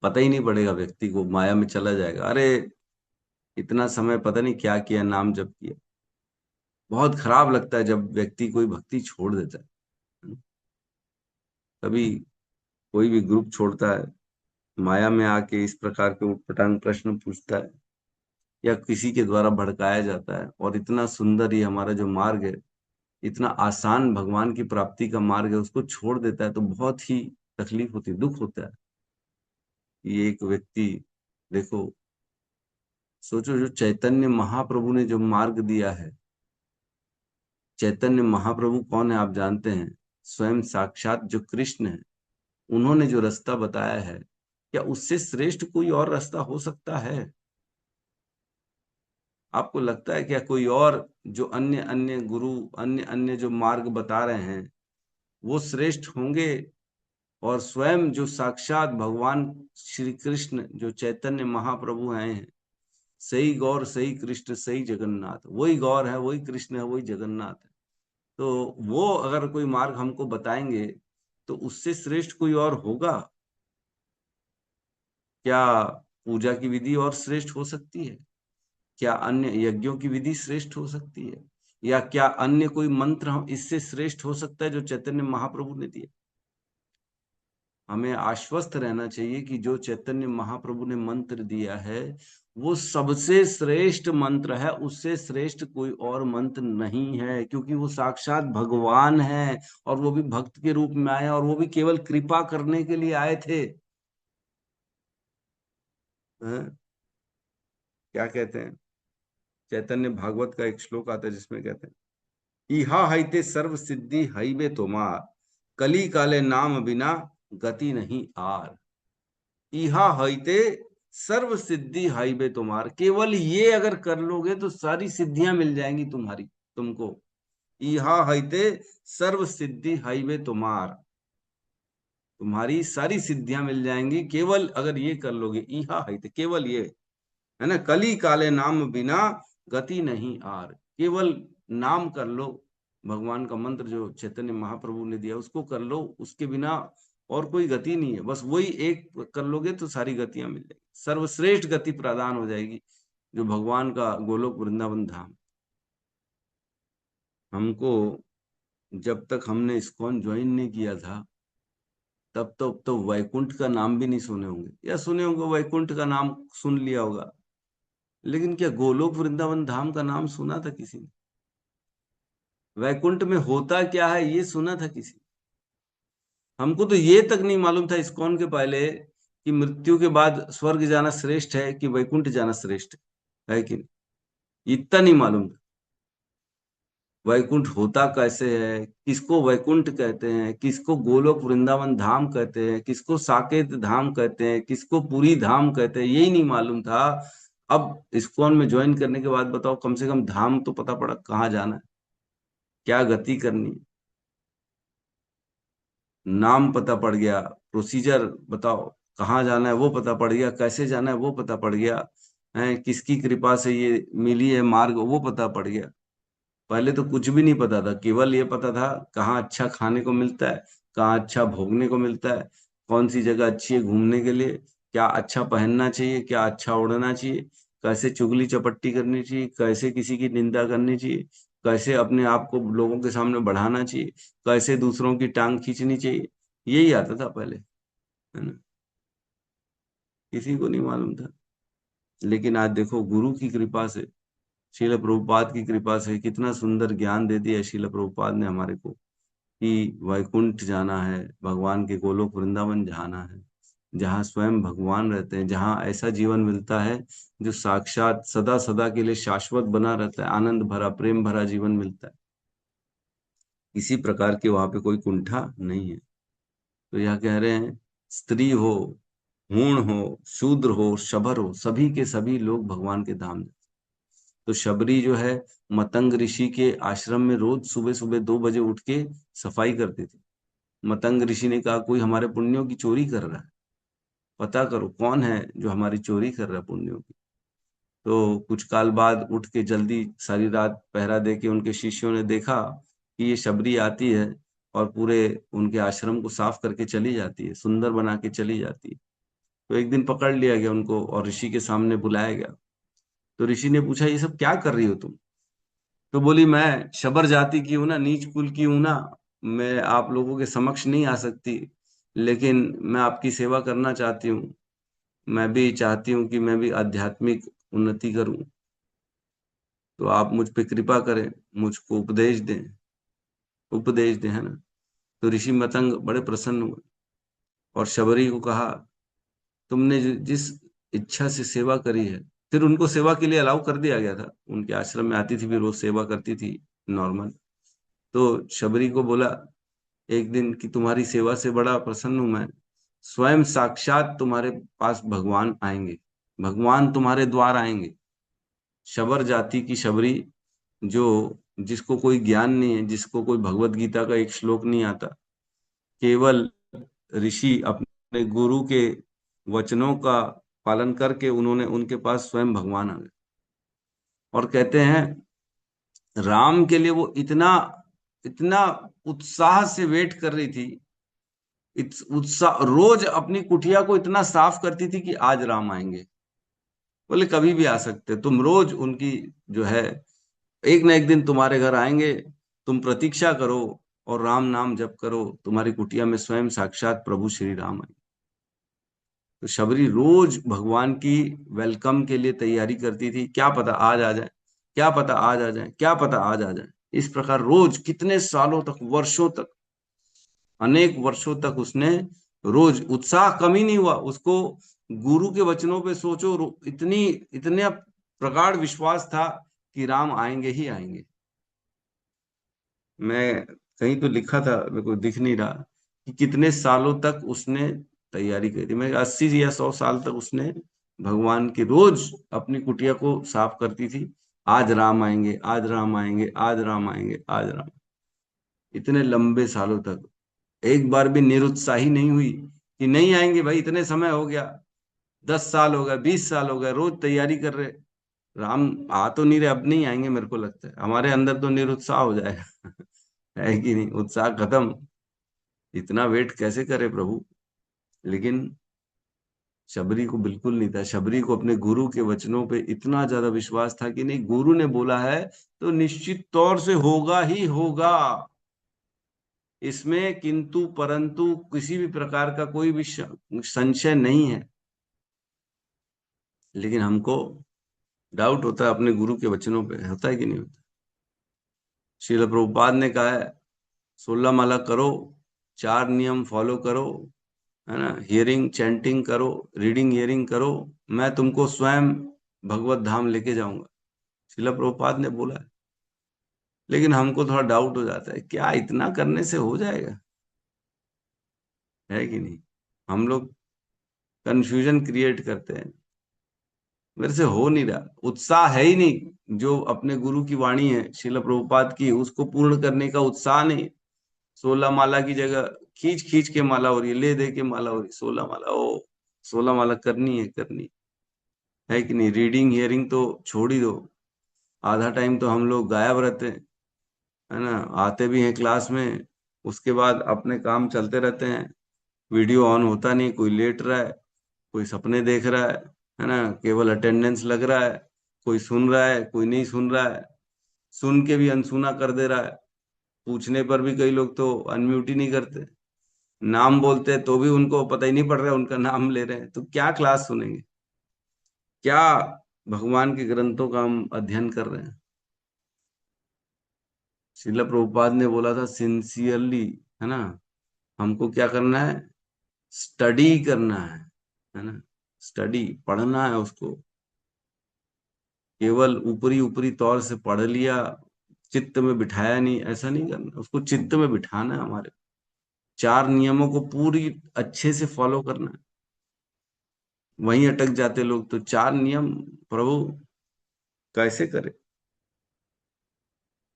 Speaker 1: पता ही नहीं पड़ेगा, व्यक्ति को माया में चला जाएगा। अरे इतना समय पता नहीं क्या किया, नाम जप किया। बहुत खराब लगता है जब व्यक्ति कोई भक्ति छोड़ देता है। तभी कोई भी ग्रुप छोड़ता है, माया में आके इस प्रकार के उटपटांग प्रश्न पूछता है या किसी के द्वारा भड़काया जाता है। और इतना सुंदर ये हमारा जो मार्ग है, इतना आसान भगवान की प्राप्ति का मार्ग है, उसको छोड़ देता है तो बहुत ही तकलीफ होती है, दुख होता है। ये एक व्यक्ति देखो, सोचो जो चैतन्य महाप्रभु ने जो मार्ग दिया है, चैतन्य महाप्रभु कौन है आप जानते हैं? स्वयं साक्षात जो कृष्ण है, उन्होंने जो रास्ता बताया है, क्या उससे श्रेष्ठ कोई और रास्ता हो सकता है? आपको लगता है क्या कोई और जो अन्य अन्य गुरु, अन्य अन्य जो मार्ग बता रहे हैं वो श्रेष्ठ होंगे? और स्वयं जो साक्षात भगवान श्री कृष्ण जो चैतन्य महाप्रभु हैं, सही गौर सही कृष्ण सही जगन्नाथ, वही गौर है, वही कृष्ण है, वही जगन्नाथ है। तो वो अगर कोई मार्ग हमको बताएंगे तो उससे श्रेष्ठ कोई और होगा क्या? पूजा की विधि और श्रेष्ठ हो सकती है क्या? अन्य यज्ञों की विधि श्रेष्ठ हो सकती है? या क्या अन्य कोई मंत्र हम इससे श्रेष्ठ हो सकता है जो चैतन्य महाप्रभु ने दिया? हमें आश्वस्त रहना चाहिए कि जो चैतन्य महाप्रभु ने मंत्र दिया है वो सबसे श्रेष्ठ मंत्र है, उससे श्रेष्ठ कोई और मंत्र नहीं है, क्योंकि वो साक्षात भगवान है और वो भी भक्त के रूप में आए और वो भी केवल कृपा करने के लिए आए थे। हैं? क्या कहते हैं, चैतन्य भागवत का एक श्लोक आता है जिसमें कहते हैं, इहा हईते सर्व सिद्धि हईबे तोमार, कली काले नाम बिना गति नहीं आर। इहा हईते सर्व सिद्धि हाईबे तुम्हार, केवल ये अगर कर लोगे तो सारी सिद्धियां मिल जाएंगी तुम्हारी, तुमको। इहा हईते सर्व सिद्धि हाईबे तुम्हार, तुम्हारी सारी सिद्धियां मिल जाएंगी केवल अगर ये कर लोगे। इहा हईते, केवल ये है ना, कली काले नाम बिना गति नहीं आर। केवल नाम कर लो, भगवान का मंत्र जो चैतन्य महाप्रभु ने दिया उसको कर लो, उसके बिना और कोई गति नहीं है। बस वही एक कर लोगे तो सारी गतियां मिल जाएगी, सर्वश्रेष्ठ गति प्रदान हो जाएगी जो भगवान का गोलोक वृंदावन धाम। हमको जब तक हमने इस्कॉन ज्वाइन नहीं किया था तब तो वैकुंठ का नाम भी नहीं सुने होंगे, या सुने होंगे, वैकुंठ का नाम सुन लिया होगा, लेकिन क्या गोलोक वृंदावन धाम का नाम सुना था किसी ने? वैकुंठ में होता क्या है ये सुना था किसी ने? हमको तो ये तक नहीं मालूम था इस्कॉन के पहले कि मृत्यु के बाद स्वर्ग जाना श्रेष्ठ है कि वैकुंठ जाना श्रेष्ठ है कि नहीं, इतना नहीं मालूम था। वैकुंठ होता कैसे है, किसको वैकुंठ कहते हैं, किसको गोलोक वृंदावन धाम कहते हैं, किसको साकेत धाम कहते हैं, किसको पुरी धाम कहते हैं, यही नहीं मालूम था। अब इस्कॉन में ज्वाइन करने के बाद बताओ, कम से कम धाम तो पता पड़ा कहाँ जाना है, क्या गति करनी है, नाम पता पड़ गया, प्रोसीजर बताओ कहाँ जाना है वो पता पड़ गया, कैसे जाना है वो पता पड़ गया है, किसकी कृपा से ये मिली है मार्ग वो पता पड़ गया। पहले तो कुछ भी नहीं पता था, केवल ये पता था कहाँ अच्छा खाने को मिलता है, कहाँ अच्छा भोगने को मिलता है, कौन सी जगह अच्छी है घूमने के लिए, क्या अच्छा पहनना चाहिए, क्या अच्छा उड़ना चाहिए, कैसे चुगली चपट्टी करनी चाहिए, कैसे किसी की निंदा करनी चाहिए, कैसे अपने आप को लोगों के सामने बढ़ाना चाहिए, कैसे दूसरों की टांग खींचनी चाहिए, यही आता था पहले, है ना। किसी को नहीं मालूम था। लेकिन आज देखो गुरु की कृपा से, श्रील प्रभुपाद की कृपा से कितना सुंदर ज्ञान दे दिया श्रील प्रभुपाद ने हमारे को कि वैकुंठ जाना है, भगवान के गोलोक वृंदावन जाना है, जहाँ स्वयं भगवान रहते हैं, जहाँ ऐसा जीवन मिलता है जो साक्षात सदा सदा के लिए शाश्वत बना रहता है, आनंद भरा प्रेम भरा जीवन मिलता है। किसी प्रकार की वहां पे कोई कुंठा नहीं है। तो यह कह रहे हैं स्त्री हो, हूण हो, शूद्र हो, शबर हो, सभी के सभी लोग भगवान के धाम जाते। तो शबरी जो है मतंग ऋषि के आश्रम में रोज सुबह सुबह 2 बजे उठ के सफाई करती थी। मतंग ऋषि ने कहा कोई हमारे पुण्यों की चोरी कर रहा है, पता करो कौन है जो हमारी चोरी कर रहा है पुण्यों की। तो कुछ काल बाद उठ के जल्दी सारी रात पहरा दे के उनके शिष्यों ने देखा कि ये शबरी आती है और पूरे उनके आश्रम को साफ करके चली जाती है, सुंदर बना के चली जाती है। तो एक दिन पकड़ लिया गया उनको और ऋषि के सामने बुलाया गया। तो ऋषि ने पूछा ये सब क्या कर रही हो तुम? तो बोली मैं शबर जाति की हूं ना, नीच कुल की हूं ना, मैं आप लोगों के समक्ष नहीं आ सकती, लेकिन मैं आपकी सेवा करना चाहती हूँ। मैं भी चाहती हूँ कि मैं भी आध्यात्मिक उन्नति करूं, तो आप मुझ पे कृपा करें, मुझको उपदेश दें, उपदेश दें, है ना। तो ऋषि मतंग बड़े प्रसन्न हुए और शबरी को कहा तुमने जिस इच्छा से सेवा करी है, फिर उनको सेवा के लिए अलाउ कर दिया गया था, उनके आश्रम में आती थी, फिर रोज सेवा करती थी नॉर्मल। तो शबरी को बोला एक दिन कि तुम्हारी सेवा से बड़ा प्रसन्न हूं मैं, स्वयं साक्षात तुम्हारे पास भगवान आएंगे, भगवान तुम्हारे द्वार आएंगे। शबर जाति की शबरी, जो जिसको कोई ज्ञान नहीं है, जिसको कोई भगवत गीता का एक श्लोक नहीं आता, केवल ऋषि अपने गुरु के वचनों का पालन करके उन्होंने उनके पास स्वयं भगवान आ गए। और कहते हैं राम के लिए वो इतना इतना उत्साह से वेट कर रही थी, उत्साह, रोज अपनी कुटिया को इतना साफ करती थी कि आज राम आएंगे। बोले कभी भी आ सकते, तुम रोज उनकी जो है एक ना एक दिन तुम्हारे घर आएंगे, तुम प्रतीक्षा करो और राम नाम जप करो, तुम्हारी कुटिया में स्वयं साक्षात प्रभु श्री राम आएंगे। तो शबरी रोज भगवान की वेलकम के लिए तैयारी करती थी, क्या पता आज आ जाए, क्या पता आज आ जाए, क्या पता आज आ जाए। इस प्रकार रोज कितने सालों तक, वर्षों तक, अनेक वर्षों तक उसने रोज, उत्साह कमी नहीं हुआ उसको। गुरु के वचनों पे सोचो, इतनी इतने प्रगाढ़ विश्वास था कि राम आएंगे ही आएंगे। मैं कहीं तो लिखा था, मेरे को दिख नहीं रहा कि कितने सालों तक उसने तैयारी करी थी। मैं 80 या 100 साल तक उसने भगवान की रोज अपनी कुटिया को साफ करती थी, आज राम आएंगे, आज राम आएंगे, आज राम आएंगे, आज राम। इतने लंबे सालों तक एक बार भी निरुत्साही नहीं हुई कि नहीं आएंगे भाई, इतने समय हो गया, 10 साल हो गए, 20 साल हो गए, रोज तैयारी कर रहे, राम आ तो नहीं रहे, अब नहीं आएंगे। मेरे को लगता है हमारे अंदर तो निरुत्साह हो जाएगा है कि नहीं, उत्साह खत्म, इतना वेट कैसे करे प्रभु। लेकिन शबरी को बिल्कुल नहीं था, शबरी को अपने गुरु के वचनों पे इतना ज्यादा विश्वास था कि नहीं, गुरु ने बोला है तो निश्चित तौर से होगा ही होगा, इसमें किंतु परंतु किसी भी प्रकार का कोई भी संशय नहीं है। लेकिन हमको डाउट होता है अपने गुरु के वचनों पे, होता है कि नहीं होता। श्रील प्रभुपाद ने कहा है 16 माला करो, 4 नियम फॉलो करो, है ना, हियरिंग चैंटिंग करो, रीडिंग हियरिंग करो, मैं तुमको स्वयं भगवत धाम लेके जाऊंगा, श्रील प्रभुपाद ने बोला है। लेकिन हमको थोड़ा डाउट हो जाता है, क्या इतना करने से हो जाएगा, है कि नहीं। हम लोग कंफ्यूजन क्रिएट करते हैं, मेरे से हो नहीं रहा, उत्साह है ही नहीं। जो अपने गुरु की वाणी है श्रील प्रभुपाद की, उसको पूर्ण करने का उत्साह नहीं। 16 माला की जगह खींच खींच के माला हो रही है, ले दे के माला हो रही, 16 माला, ओ 16 माला करनी है, करनी है कि नहीं। रीडिंग हियरिंग तो छोड़ ही दो, आधा टाइम तो हम लोग गायब रहते हैं, है ना, आते भी हैं क्लास में, उसके बाद अपने काम चलते रहते हैं, वीडियो ऑन होता नहीं, कोई लेट रहा है, कोई सपने देख रहा है ना, केवल अटेंडेंस लग रहा है, कोई सुन रहा है, कोई नहीं सुन रहा है, सुन के भी अनसुना कर दे रहा है, पूछने पर भी कई लोग तो अनम्यूट ही नहीं करते, नाम बोलते हैं तो भी उनको पता ही नहीं पड़ रहा है उनका नाम ले रहे हैं, तो क्या क्लास सुनेंगे। क्या भगवान के ग्रंथों का हम अध्ययन कर रहे हैं? श्रील प्रभुपाद ने बोला था सिंसियरली, है ना, हमको क्या करना है? स्टडी करना है ना, स्टडी पढ़ना है उसको। केवल ऊपरी ऊपरी तौर से पढ़ लिया, चित्त में बिठाया नहीं, ऐसा नहीं करना, उसको चित्त में बिठाना है। हमारे 4 नियमों को पूरी अच्छे से फॉलो करना है। वहीं अटक जाते लोग, तो 4 नियम प्रभु कैसे करें?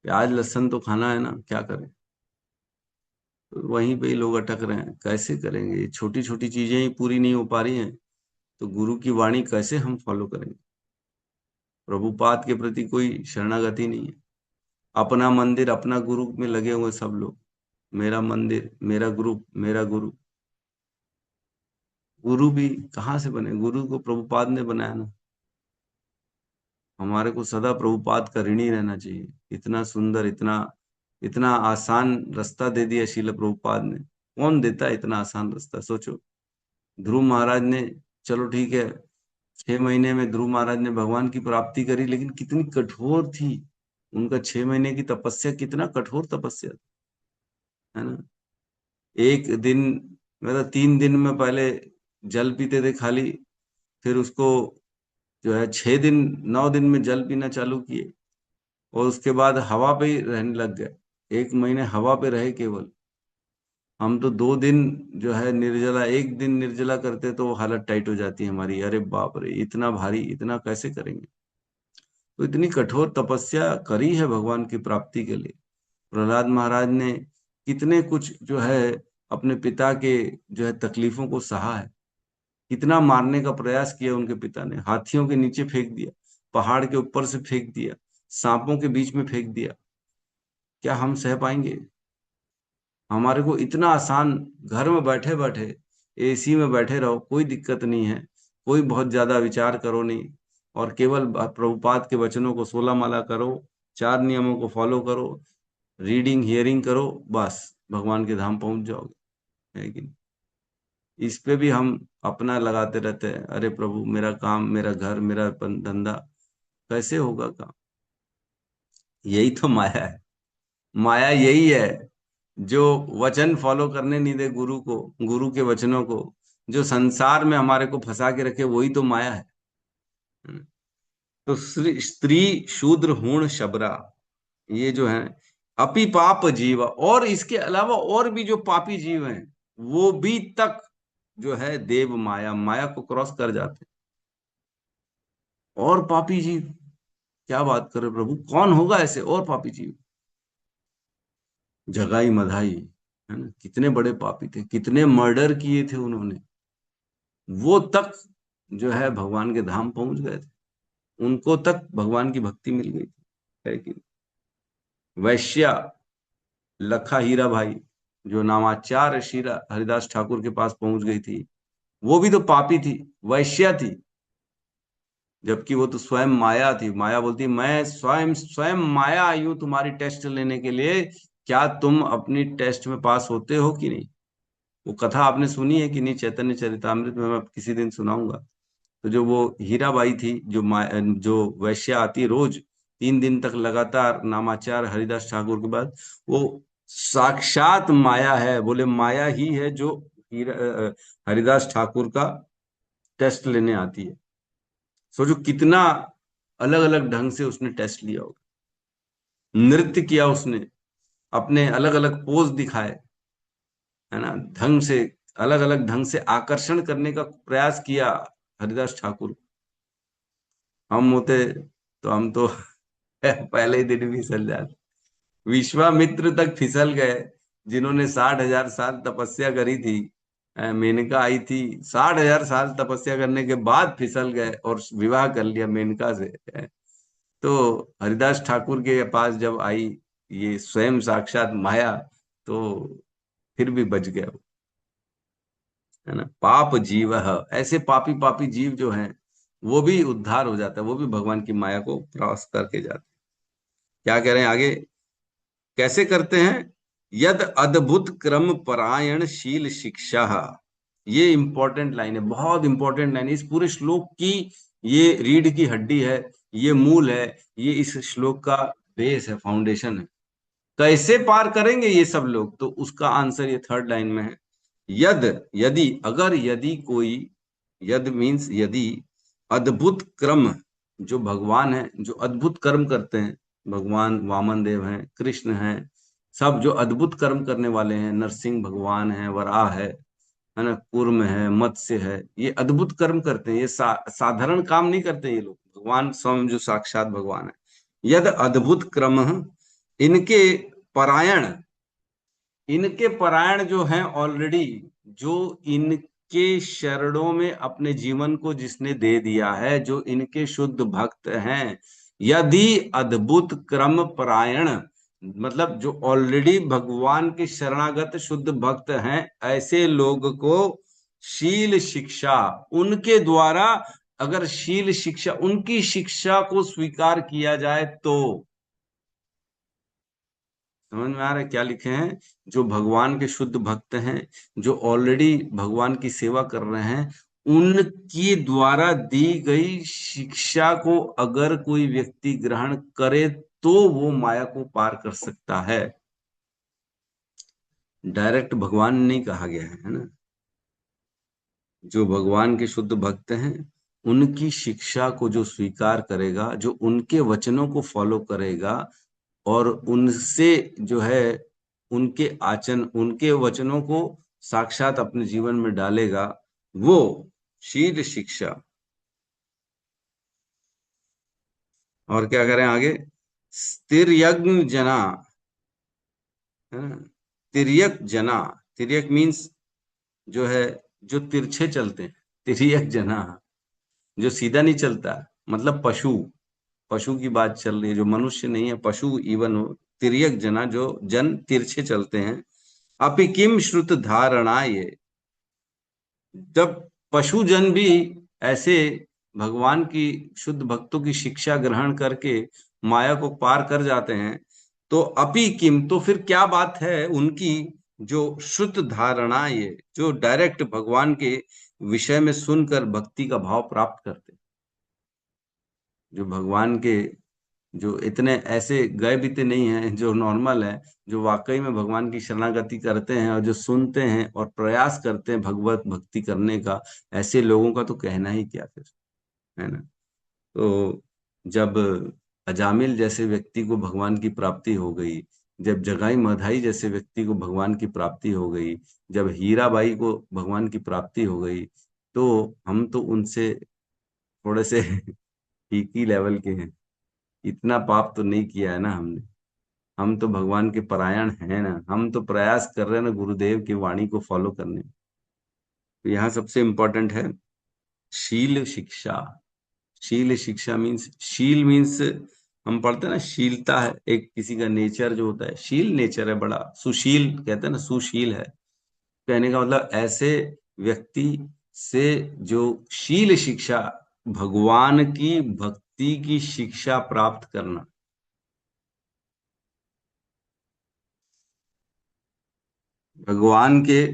Speaker 1: प्याज लहसुन तो खाना है ना, क्या करें? तो वहीं पे ही लोग अटक रहे हैं। कैसे करेंगे? ये छोटी छोटी चीजें ही पूरी नहीं हो पा रही हैं, तो गुरु की वाणी कैसे हम फॉलो करेंगे? प्रभुपाद के प्रति कोई शरणागति नहीं है। अपना मंदिर अपना गुरु में लगे हुए सब लोग। मेरा मंदिर मेरा गुरु मेरा गुरु। गुरु भी कहाँ से बने? गुरु को प्रभुपाद ने बनाया ना। हमारे को सदा प्रभुपाद का ऋणी रहना चाहिए। इतना सुंदर, इतना इतना आसान रास्ता दे दिया शील प्रभुपाद ने। कौन देता है इतना आसान रास्ता? सोचो, ध्रुव महाराज ने, चलो ठीक है, 6 महीने में ध्रुव महाराज ने भगवान की प्राप्ति करी, लेकिन कितनी कठोर थी उनका 6 महीने की तपस्या। कितना कठोर तपस्या, है ना। एक दिन, मतलब 3 दिन में पहले जल पीते थे खाली, फिर उसको जो है 6 दिन 9 दिन में जल पीना चालू किए, और उसके बाद हवा पे ही रहने लग गए। 1 महीने हवा पे रहे केवल। हम तो 2 दिन जो है निर्जला, एक दिन निर्जला करते तो हालत टाइट हो जाती है हमारी। अरे बाप रे, इतना भारी, इतना कैसे करेंगे? तो इतनी कठोर तपस्या करी है भगवान की प्राप्ति के लिए। प्रहलाद महाराज ने कितने कुछ जो है अपने पिता के जो है तकलीफों को सहा है। कितना मारने का प्रयास किया उनके पिता ने, हाथियों के नीचे फेंक दिया, पहाड़ के ऊपर से फेंक दिया, सांपों के बीच में फेंक दिया। क्या हम सह पाएंगे? हमारे को इतना आसान, घर में बैठे बैठे एसी में बैठे रहो, कोई दिक्कत नहीं है, कोई बहुत ज्यादा विचार करो नहीं, और केवल प्रभुपाद के वचनों को 16 माला करो, 4 नियमों को फॉलो करो, रीडिंग हियरिंग करो, बस भगवान के धाम पहुंच जाओगे। है कि नहीं? इस पे भी हम अपना लगाते रहते हैं। अरे प्रभु, मेरा काम, मेरा घर, मेरा धंधा, कैसे होगा काम? यही तो माया है। माया यही है जो वचन फॉलो करने नहीं दे गुरु को, गुरु के वचनों को, जो संसार में हमारे को फंसा के रखे, वही तो माया है। तो स्त्री शूद्र हूण शबरा, ये जो है अपि पाप जीव, और इसके अलावा और भी जो पापी जीव हैं, वो भी तक जो है देव माया, माया को क्रॉस कर जाते हैं। और पापी जीव, क्या बात करे प्रभु, कौन होगा ऐसे और पापी जीव? जगाई मधाई, है ना, कितने बड़े पापी थे, कितने मर्डर किए थे उन्होंने, वो तक जो है भगवान के धाम पहुंच गए थे। उनको तक भगवान की भक्ति मिल गई थी। है कि वैश्या लखा हीरा भाई, जो नामाचार्य श्री हरिदास ठाकुर के पास पहुंच गई थी, वो भी तो पापी थी, वैश्या थी, जबकि वो तो स्वयं माया थी। माया बोलती, मैं स्वयं स्वयं माया आई हूं तुम्हारी टेस्ट लेने के लिए, क्या तुम अपनी टेस्ट में पास होते हो कि नहीं? वो कथा आपने सुनी है कि नहीं? चैतन्य चरितामृत में मैं किसी दिन सुनाऊंगा। तो जो वो हीराबाई थी, जो वैश्या आती रोज 3 दिन तक लगातार नामाचार हरिदास ठाकुर के बाद, वो साक्षात माया है। बोले माया ही है जो हरिदास ठाकुर का टेस्ट लेने आती है। सोचो कितना अलग अलग ढंग से उसने टेस्ट लिया होगा, नृत्य किया उसने, अपने अलग अलग पोज दिखाए, है ना, ढंग से, अलग अलग ढंग से आकर्षण करने का प्रयास किया हरिदास ठाकुर। हम होते तो हम तो पहले ही दिन फिसल जाते। विश्वामित्र तक फिसल गए, जिन्होंने 60,000 साल तपस्या करी थी। मेनका आई थी, 60,000 साल तपस्या करने के बाद फिसल गए और विवाह कर लिया मेनका से। तो हरिदास ठाकुर के पास जब आई ये स्वयं साक्षात माया, तो फिर भी बच गया वो, है ना। पाप जीव, ऐसे पापी पापी जीव जो हैं, वो भी उद्धार हो जाता है, वो भी भगवान की माया को क्रॉस करके जाते हैं। क्या कह रहे हैं आगे? कैसे करते हैं? यद अद्भुत क्रम परायण शील शिक्षा, ये इंपॉर्टेंट लाइन है, बहुत इंपॉर्टेंट लाइन है। इस पूरे श्लोक की ये रीढ़ की हड्डी है, ये मूल है, ये इस श्लोक का बेस है, फाउंडेशन है। कैसे पार करेंगे ये सब लोग, तो उसका आंसर ये थर्ड लाइन में है। यद, यदि, अगर, यदि कोई, यद मीन्स यदि, अद्भुत क्रम, जो भगवान है जो अद्भुत कर्म करते हैं, भगवान वामन देव हैं, कृष्ण हैं, सब जो अद्भुत कर्म करने वाले हैं, नरसिंह भगवान है, वराह है ना, कूर्म है, मत्स्य है, ये अद्भुत कर्म करते हैं। ये साधारण काम नहीं करते ये लोग, भगवान स्वयं जो साक्षात भगवान है। यद अद्भुत क्रम, इनके परायण, इनके परायण जो हैं ऑलरेडी, जो इनके शरणों में अपने जीवन को जिसने दे दिया है, जो इनके शुद्ध भक्त हैं, यदि अद्भुत क्रम परायण, मतलब जो ऑलरेडी भगवान के शरणागत शुद्ध भक्त हैं, ऐसे लोग को शील शिक्षा, उनके द्वारा अगर शील शिक्षा, उनकी शिक्षा को स्वीकार किया जाए तो, समझ में आ रहा है क्या लिखे हैं? जो भगवान के शुद्ध भक्त हैं, जो ऑलरेडी भगवान की सेवा कर रहे हैं, उनकी द्वारा दी गई शिक्षा को अगर कोई व्यक्ति ग्रहण करे तो वो माया को पार कर सकता है। डायरेक्ट भगवान नहीं कहा गया है ना। जो भगवान के शुद्ध भक्त हैं, उनकी शिक्षा को जो स्वीकार करेगा, जो उनके वचनों को फॉलो करेगा और उनसे जो है उनके आचरण, उनके वचनों को साक्षात अपने जीवन में डालेगा, वो शील शिक्षा। और क्या करें आगे? तिर्यग्न जना, है ना, तिर्यक जना, तिर्यक मीन्स जो है जो तिरछे चलते हैं, तिर्यक जना, जो सीधा नहीं चलता, मतलब पशु, पशु की बात चल रही है, जो मनुष्य नहीं है, पशु इवन हो, तिर्यक जना, जो जन तिरछे चलते हैं। अपि किम श्रुत धारणा, ये जब पशु जन भी ऐसे भगवान की शुद्ध भक्तों की शिक्षा ग्रहण करके माया को पार कर जाते हैं, तो अपि किम, तो फिर क्या बात है उनकी जो शुद्ध धारणा, ये जो डायरेक्ट भगवान के विषय में सुनकर भक्ति का भाव प्राप्त करते, जो भगवान के, जो इतने ऐसे गए बीते नहीं हैं, जो नॉर्मल है, जो वाकई में भगवान की शरणागति करते हैं और जो सुनते हैं और प्रयास करते हैं भगवत भक्ति करने का, ऐसे लोगों का तो कहना ही क्या फिर, है ना। तो जब अजामिल जैसे व्यक्ति को भगवान की प्राप्ति हो गई, जब जगाई मधाई जैसे व्यक्ति को भगवान की प्राप्ति हो गई, जब हीराबाई को भगवान की प्राप्ति हो गई, तो हम तो उनसे थोड़े से ठीक ही लेवल के हैं। इतना पाप तो नहीं किया है ना हमने, हम तो भगवान के परायण हैं ना, हम तो प्रयास कर रहे हैं ना गुरुदेव की वाणी को फॉलो करने। तो यहाँ सबसे इंपॉर्टेंट है शील शिक्षा। शील शिक्षा मीन्स, शील मीन्स हम पढ़ते हैं ना, शीलता है एक किसी का नेचर जो होता है, शील नेचर है, बड़ा सुशील कहते हैं ना, सुशील है। कहने का मतलब ऐसे व्यक्ति से जो शील शिक्षा, भगवान की भक्ति की शिक्षा प्राप्त करना, भगवान के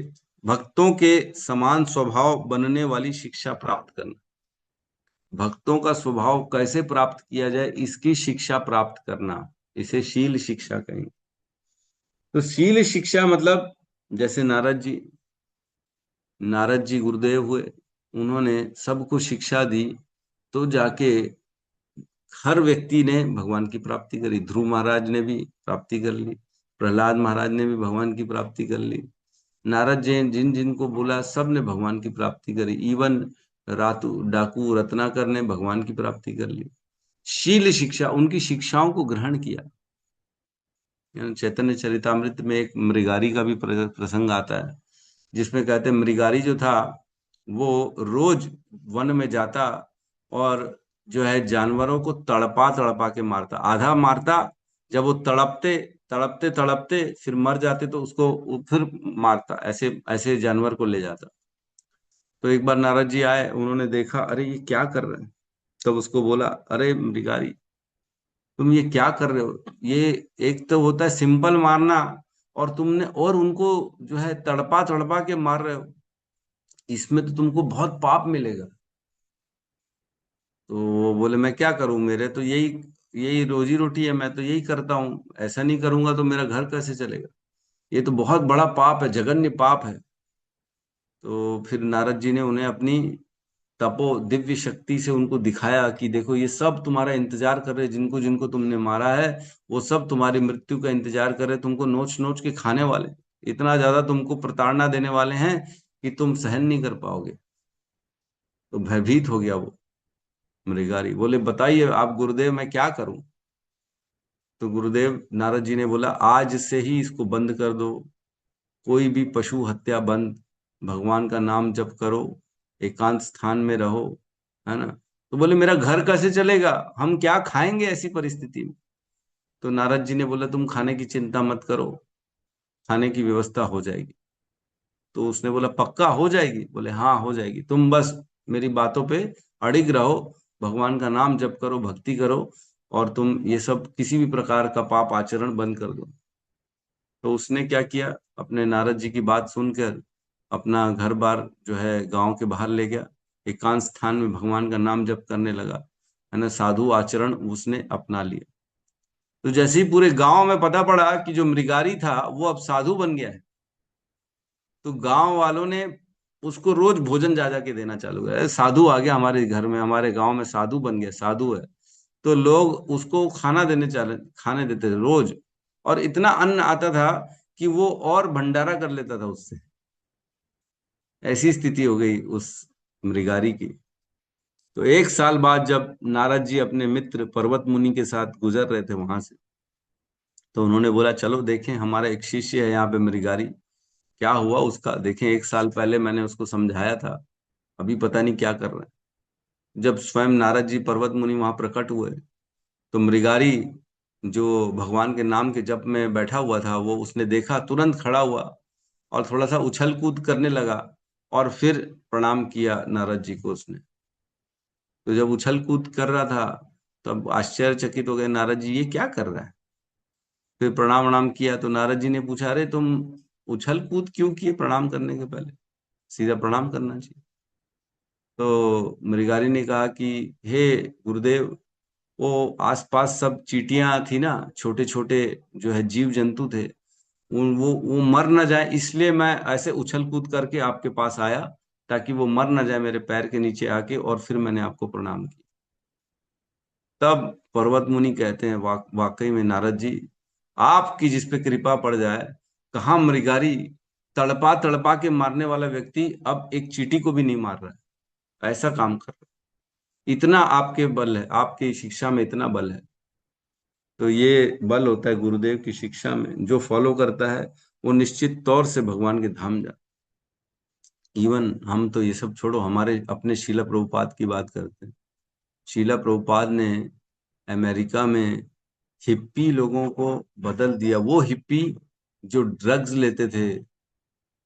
Speaker 1: भक्तों के समान स्वभाव बनने वाली शिक्षा प्राप्त करना, भक्तों का स्वभाव कैसे प्राप्त किया जाए इसकी शिक्षा प्राप्त करना, इसे शील शिक्षा कहेंगे। तो शील शिक्षा मतलब जैसे नारद जी गुरुदेव हुए, उन्होंने सबको शिक्षा दी, तो जाके हर व्यक्ति ने भगवान की प्राप्ति करी। ध्रुव महाराज ने भी प्राप्ति कर ली, प्रहलाद महाराज ने भी भगवान की प्राप्ति कर ली, नारद जैन जिन जिनको बोला सब ने भगवान की प्राप्ति करी, इवन रातू डाकू रत्नाकर ने भगवान की प्राप्ति कर ली। शील शिक्षा, उनकी शिक्षाओं को ग्रहण किया। चैतन्य चरितामृत में एक मृगारी का भी प्रसंग आता है, जिसमें कहते हैं मृगारी जो था वो रोज वन में जाता और जो है जानवरों को तड़पा तड़पा के मारता, आधा मारता, जब वो तड़पते तड़पते तड़पते फिर मर जाते तो उसको फिर मारता, ऐसे ऐसे जानवर को ले जाता। तो एक बार नारद जी आए, उन्होंने देखा, अरे ये क्या कर रहे हैं। तब उसको बोला, अरे मृगारी तुम ये क्या कर रहे हो, ये एक तो होता है सिंपल मारना, और तुमने और उनको जो है तड़पा तड़पा के मार रहे हो। इसमें तो तुमको बहुत पाप मिलेगा। तो वो बोले मैं क्या करूं, मेरे तो यही यही रोजी रोटी है, मैं तो यही करता हूँ, ऐसा नहीं करूंगा तो मेरा घर कैसे चलेगा, ये तो बहुत बड़ा पाप है, जघन्य पाप है। तो फिर नारद जी ने उन्हें अपनी तपो दिव्य शक्ति से उनको दिखाया कि देखो ये सब तुम्हारा इंतजार कर रहे हैं, जिनको जिनको तुमने मारा है वो सब तुम्हारी मृत्यु का इंतजार कर रहे हैं, तुमको नोच नोच के खाने वाले, इतना ज्यादा तुमको प्रताड़ना देने वाले हैं कि तुम सहन नहीं कर पाओगे। तो भयभीत हो गया वो मृगारी, बोले बताइए आप गुरुदेव मैं क्या करूं। तो गुरुदेव नारद जी ने बोला आज से ही इसको बंद कर दो, कोई भी पशु हत्या बंद, भगवान का नाम जप करो, एकांत स्थान में रहो, है ना। तो बोले मेरा घर कैसे चलेगा, हम क्या खाएंगे ऐसी परिस्थिति में। तो नारद जी ने बोला तुम खाने की चिंता मत करो, खाने की व्यवस्था हो जाएगी। तो उसने बोला पक्का हो जाएगी, बोले हाँ हो जाएगी, तुम बस मेरी बातों पे अड़िग रहो, भगवान का नाम जप करो, भक्ति करो, और तुम ये सब किसी भी प्रकार का पाप आचरण बंद कर दो। तो उसने क्या किया, अपने नारद जी की बात सुनकर अपना घर बार जो है गांव के बाहर ले गया, एकांत स्थान में भगवान का नाम जप करने लगा, है ना, साधु आचरण उसने अपना लिया। तो जैसे ही पूरे गांव में पता पड़ा कि जो मृगारी था वो अब साधु बन गया है, तो गांव वालों ने उसको रोज भोजन जा जा के देना चालू किया, "अरे, साधु आ गया हमारे घर में, हमारे गांव में साधु बन गया, साधु है।" तो लोग उसको खाने देते थे रोज, और इतना अन्न आता था कि वो और भंडारा कर लेता था उससे। ऐसी स्थिति हो गई उस मृगारी की। तो एक साल बाद जब नारद जी अपने मित्र पर्वत मुनि के साथ गुजर रहे थे वहां से, तो उन्होंने बोला चलो देखें, हमारा एक शिष्य है यहाँ पे मृगारी, क्या हुआ उसका देखें, एक साल पहले मैंने उसको समझाया था, अभी पता नहीं क्या कर रहा है। जब स्वयं नारद जी पर्वत मुनि वहां प्रकट हुए, तो मृगारी जो भगवान के नाम के जप में बैठा हुआ था, वो उसने देखा, तुरंत खड़ा हुआ और थोड़ा सा उछल कूद करने लगा, और फिर प्रणाम किया नारद जी को उसने। तो जब उछल कूद कर रहा था, तब आश्चर्यचकित हो गए नारद जी, ये क्या कर रहा है। फिर प्रणाम प्रणाम किया, तो नारद जी ने पूछा अरे तुम उछल कूद क्यों किए प्रणाम करने के पहले, सीधा प्रणाम करना चाहिए। तो मृगारी ने कहा कि हे गुरुदेव, वो आसपास सब चींटियां थी ना, छोटे छोटे जो है जीव जंतु थे, वो मर ना जाए, इसलिए मैं ऐसे उछल कूद करके आपके पास आया, ताकि वो मर ना जाए मेरे पैर के नीचे आके, और फिर मैंने आपको प्रणाम किया। तब पर्वत मुनि कहते हैं वाकई में नारद जी, आपकी जिस पे कृपा पड़ जाए, कहाँ मृगारी तड़पा तड़पा के मारने वाला व्यक्ति अब एक चींटी को भी नहीं मार रहा है, ऐसा काम कर रहा है, इतना आपके बल है, आपकी शिक्षा में इतना बल है। तो ये बल होता है गुरुदेव की शिक्षा में, जो फॉलो करता है वो निश्चित तौर से भगवान के धाम जा। इवन हम तो ये सब छोड़ो, हमारे अपने शीला प्रभुपाद की बात करते हैं। शीला प्रभुपाद ने अमेरिका में हिप्पी लोगों को बदल दिया। वो हिप्पी जो ड्रग्स लेते थे,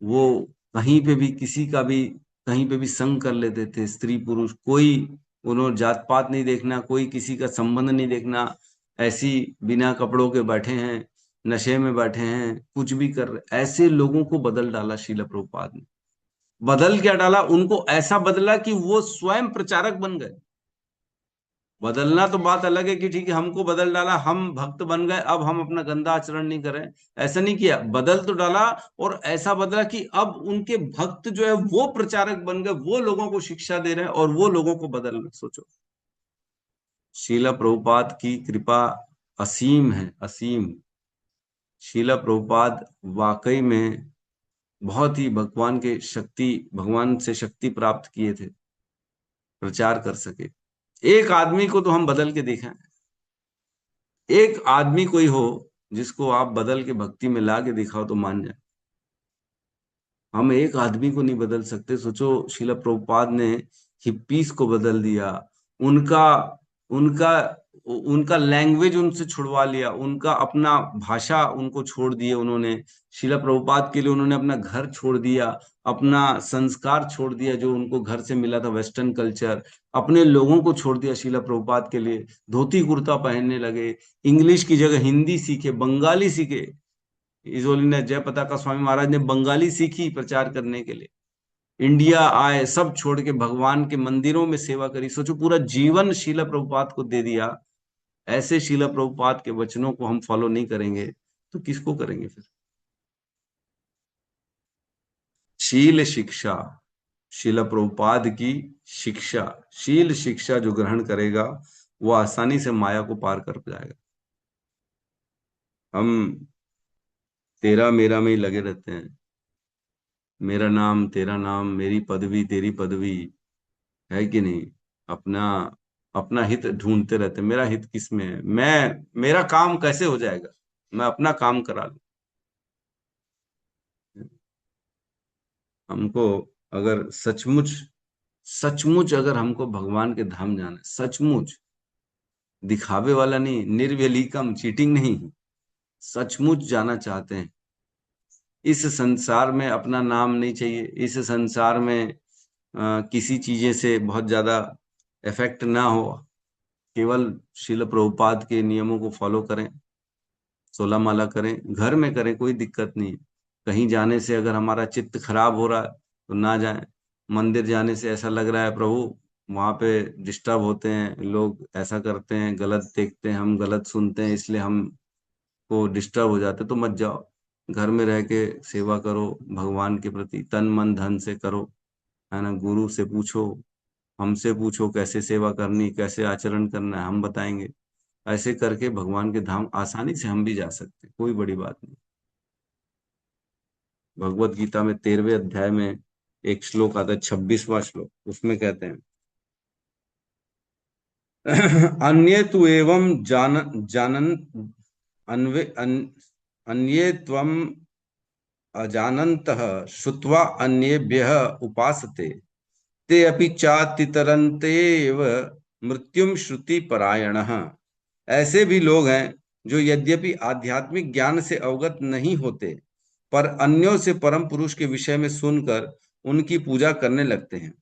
Speaker 1: वो कहीं पे भी किसी का भी कहीं पे भी संग कर लेते थे, स्त्री पुरुष कोई, उन्होंने जात पात नहीं देखना, कोई किसी का संबंध नहीं देखना, ऐसी बिना कपड़ों के बैठे हैं, नशे में बैठे हैं, कुछ भी कर रहे, ऐसे लोगों को बदल डाला शीला प्रभुपाद ने। बदल क्या डाला, उनको ऐसा बदला कि वो स्वयं प्रचारक बन गए। बदलना तो बात अलग है कि ठीक है हमको बदल डाला, हम भक्त बन गए, अब हम अपना गंदा आचरण नहीं करें, ऐसा नहीं किया, बदल तो डाला, और ऐसा बदला कि अब उनके भक्त जो है वो प्रचारक बन गए, वो लोगों को शिक्षा दे रहे हैं और वो लोगों को बदल रहे हैं। सोचो, शीला प्रभुपाद की कृपा असीम है, असीम। शीला प्रभुपाद वाकई में बहुत ही भगवान से शक्ति प्राप्त किए थे, प्रचार कर सके। एक आदमी को तो हम बदल के देखा है, एक आदमी कोई हो जिसको आप बदल के भक्ति में ला के दिखाओ तो मान जाए। हम एक आदमी को नहीं बदल सकते। सोचो, शिला प्रभुपाद ने हिप्पीस को बदल दिया, उनका उनका उनका लैंग्वेज उनसे छुड़वा लिया, उनका अपना भाषा उनको छोड़ दिए उन्होंने। शिला प्रभुपाद के लिए उन्होंने अपना घर छोड़ दिया, अपना संस्कार छोड़ दिया जो उनको घर से मिला था, वेस्टर्न कल्चर, अपने लोगों को छोड़ दिया शिला प्रभुपाद के लिए। धोती कुर्ता पहनने लगे, इंग्लिश की जगह हिंदी सीखे, बंगाली सीखे। इजोली ने, जय पताका स्वामी महाराज ने बंगाली सीखी प्रचार करने के लिए। इंडिया आए, सब छोड़ के भगवान के मंदिरों में सेवा करी। सोचो, पूरा जीवन शीला प्रभुपाद को दे दिया। ऐसे शीला प्रभुपाद के वचनों को हम फॉलो नहीं करेंगे तो किसको करेंगे फिर? शील शिक्षा, शीला प्रभुपाद की शिक्षा, शील शिक्षा जो ग्रहण करेगा वो आसानी से माया को पार कर जाएगा। हम तेरा मेरा में ही लगे रहते हैं। मेरा नाम तेरा नाम, मेरी पदवी तेरी पदवी, है कि नहीं? अपना अपना हित ढूंढते रहते हैं। मेरा हित किस में है? मेरा काम कैसे हो जाएगा, मैं अपना काम करा लूं। हमको अगर सचमुच सचमुच अगर हमको भगवान के धाम जाना है, सचमुच, दिखावे वाला नहीं, निर्व्यलीकम, चीटिंग नहीं, सचमुच जाना चाहते हैं, इस संसार में अपना नाम नहीं चाहिए, इस संसार में किसी चीजें से बहुत ज्यादा इफेक्ट ना हो, केवल शिल प्रभुपाद के नियमों को फॉलो करें, 16 माला करें, घर में करें, कोई दिक्कत नहीं है। कहीं जाने से अगर हमारा चित्त खराब हो रहा है तो ना जाएं। मंदिर जाने से ऐसा लग रहा है प्रभु वहां पे डिस्टर्ब होते हैं लोग, ऐसा करते हैं, गलत देखते हैं, हम गलत सुनते हैं, इसलिए हम को डिस्टर्ब हो जाते, तो मत जाओ। घर में रह के सेवा करो, भगवान के प्रति तन मन धन से करो, है ना। गुरु से पूछो, हमसे पूछो कैसे सेवा करनी, कैसे आचरण करना है, हम बताएंगे। ऐसे करके भगवान के धाम आसानी से हम भी जा सकते हैं, कोई बड़ी बात नहीं। भगवत गीता में 13वें अध्याय में एक श्लोक आता है, 26वां श्लोक, उसमें कहते हैं अन्ये तु एवं जानन अन्वे अन्ये त्वम अजानन्तः श्रुत्वा अन्येभ्यः उपासते ते अपि चातितरन्तेव मृत्युम श्रुति परायणः। ऐसे भी लोग हैं जो यद्यपि आध्यात्मिक ज्ञान से अवगत नहीं होते, पर अन्यों से परम पुरुष के विषय में सुनकर उनकी पूजा करने लगते हैं।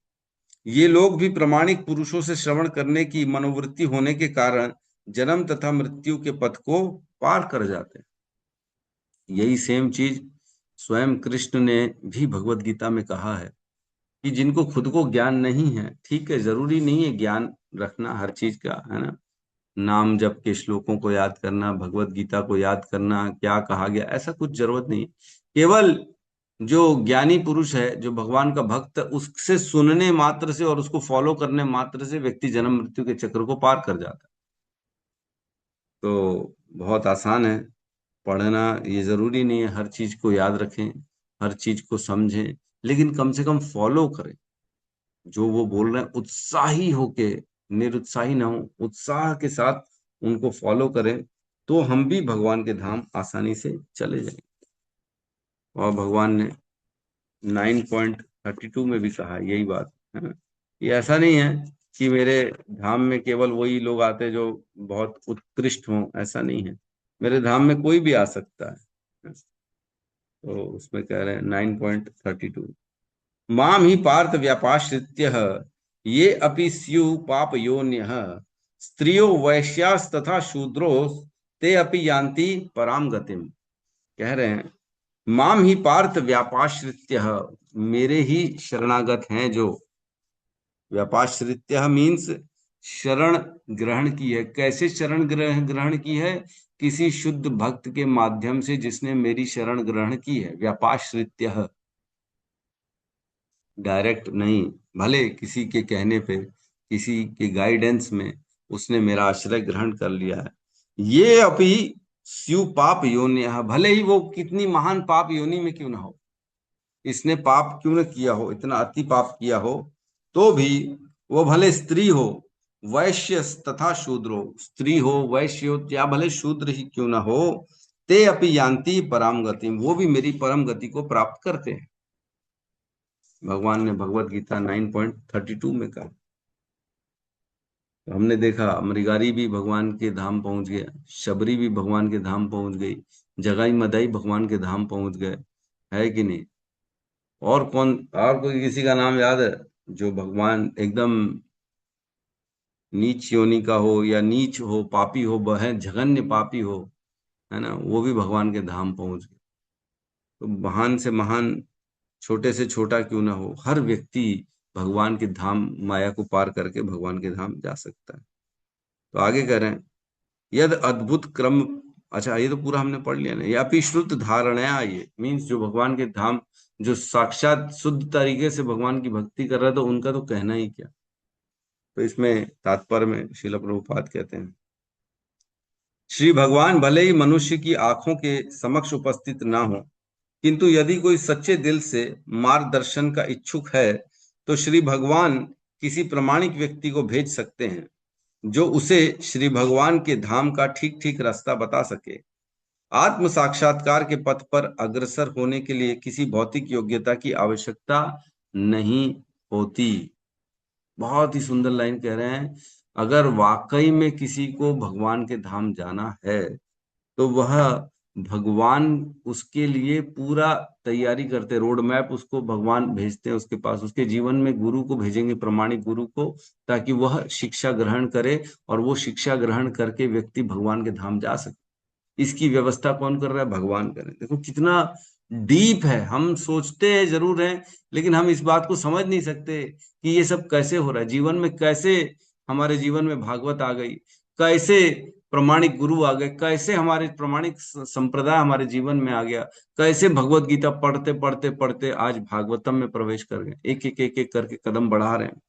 Speaker 1: ये लोग भी प्रामाणिक पुरुषों से श्रवण करने की मनोवृत्ति होने के कारण जन्म तथा मृत्यु के पथ को पार कर जाते हैं। यही सेम चीज स्वयं कृष्ण ने भी भगवत गीता में कहा है कि जिनको खुद को ज्ञान नहीं है, ठीक है, जरूरी नहीं है ज्ञान रखना हर चीज का, है ना। नाम जप के श्लोकों को याद करना, भगवत गीता को याद करना, क्या कहा गया, ऐसा कुछ जरूरत नहीं। केवल जो ज्ञानी पुरुष है, जो भगवान का भक्त, उससे सुनने मात्र से और उसको फॉलो करने मात्र से व्यक्ति जन्म मृत्यु के चक्र को पार कर जाता है। तो बहुत आसान है पढ़ना, ये जरूरी नहीं है हर चीज को याद रखें, हर चीज को समझें, लेकिन कम से कम फॉलो करें। जो वो बोल रहे हैं उत्साही होके, निरुत्साही ना हो, उत्साह के साथ उनको फॉलो करें, तो हम भी भगवान के धाम आसानी से चले जाएंगे। और भगवान ने 9.32 में भी कहा यही बात, है ना। ये ऐसा नहीं है कि मेरे धाम में केवल वही लोग आते जो बहुत उत्कृष्ट हों, ऐसा नहीं है। मेरे धाम में कोई भी आ सकता है। तो उसमें कह रहे हैं 9.32, माम ही पार्थ व्यापाश्रित्य ये अपि स्यु पाप योन्यः स्त्रियो वैश्यास्तथा शूद्रो ते अपि यान्ति पराम गतिम। कह रहे हैं माम ही पार्थ व्यापाश्रित्य, मेरे ही शरणागत हैं जो, व्यापाश्रित्य मीन्स शरण ग्रहण की है। कैसे शरण ग्रहण की है? किसी शुद्ध भक्त के माध्यम से जिसने मेरी शरण ग्रहण की है, व्यापाश्रित्य, डायरेक्ट नहीं, भले किसी के कहने पे, किसी के गाइडेंस में उसने मेरा आश्रय ग्रहण कर लिया है। ये अपि स्यु पाप योनि, भले ही वो कितनी महान पाप योनि में क्यों ना हो, इसने पाप क्यों न किया हो, इतना अति पाप किया हो, तो भी वो भले स्त्री हो, वैश्य तथा शूद्र हो, स्त्री हो, वैश्य हो, या भले शूद्र ही क्यों ना हो, ते अपि यान्ति परम गति, वो भी मेरी परम गति को प्राप्त करते हैं। भगवान ने भगवत गीता 9.32 में कहा। तो हमने देखा मृगारी भी भगवान के धाम पहुंच गया, शबरी भी भगवान के धाम पहुंच गई, जगाई मदाई भगवान के धाम पहुंच गए, है कि नहीं? और कौन, और कोई किसी का नाम याद है जो भगवान एकदम नीच योनि का हो, या नीच हो, पापी हो, वह जघन्य पापी हो, है ना, वो भी भगवान के धाम पहुंच गए। तो महान से महान छोटे से छोटा क्यों ना हो, हर व्यक्ति भगवान के धाम, माया को पार करके भगवान के धाम जा सकता है। तो आगे कह रहे हैं, यद अद्भुत क्रम। अच्छा, ये तो पूरा हमने पढ़ लिया ना। या अपि श्रुत धारणया, ये मीन्स जो भगवान के धाम, जो साक्षात शुद्ध तरीके से भगवान की भक्ति कर रहा है, तो उनका तो कहना ही क्या। तो इसमें तात्पर्य में श्रील प्रभुपाद कहते हैं, श्री भगवान भले ही मनुष्य की आंखों के समक्ष उपस्थित ना हो, किंतु यदि कोई सच्चे दिल से मार्गदर्शन का इच्छुक है तो श्री भगवान किसी प्रामाणिक व्यक्ति को भेज सकते हैं, जो उसे श्री भगवान के धाम का ठीक ठीक रास्ता बता सके। आत्म साक्षात्कार के पथ पर अग्रसर होने के लिए किसी भौतिक योग्यता की आवश्यकता नहीं होती। बहुत ही सुंदर लाइन कह रहे हैं, अगर वाकई में किसी को भगवान के धाम जाना है तो वह भगवान उसके लिए पूरा तैयारी करते, रोड मैप उसको भगवान भेजते हैं उसके पास, उसके जीवन में गुरु को भेजेंगे, प्रमाणिक गुरु को, ताकि वह शिक्षा ग्रहण करे और वो शिक्षा ग्रहण करके व्यक्ति भगवान के धाम जा सके। इसकी व्यवस्था कौन कर रहा है? भगवान कर रहे हैं। देखो कितना डीप है। हम सोचते हैं जरूर हैं, लेकिन हम इस बात को समझ नहीं सकते कि ये सब कैसे हो रहा है जीवन में, कैसे हमारे जीवन में भागवत आ गई, कैसे प्रमाणिक गुरु आ गए, कैसे हमारे प्रमाणिक संप्रदाय हमारे जीवन में आ गया, कैसे भगवत गीता पढ़ते पढ़ते पढ़ते आज भागवतम में प्रवेश कर गए, एक एक एक एक करके कदम बढ़ा रहे हैं।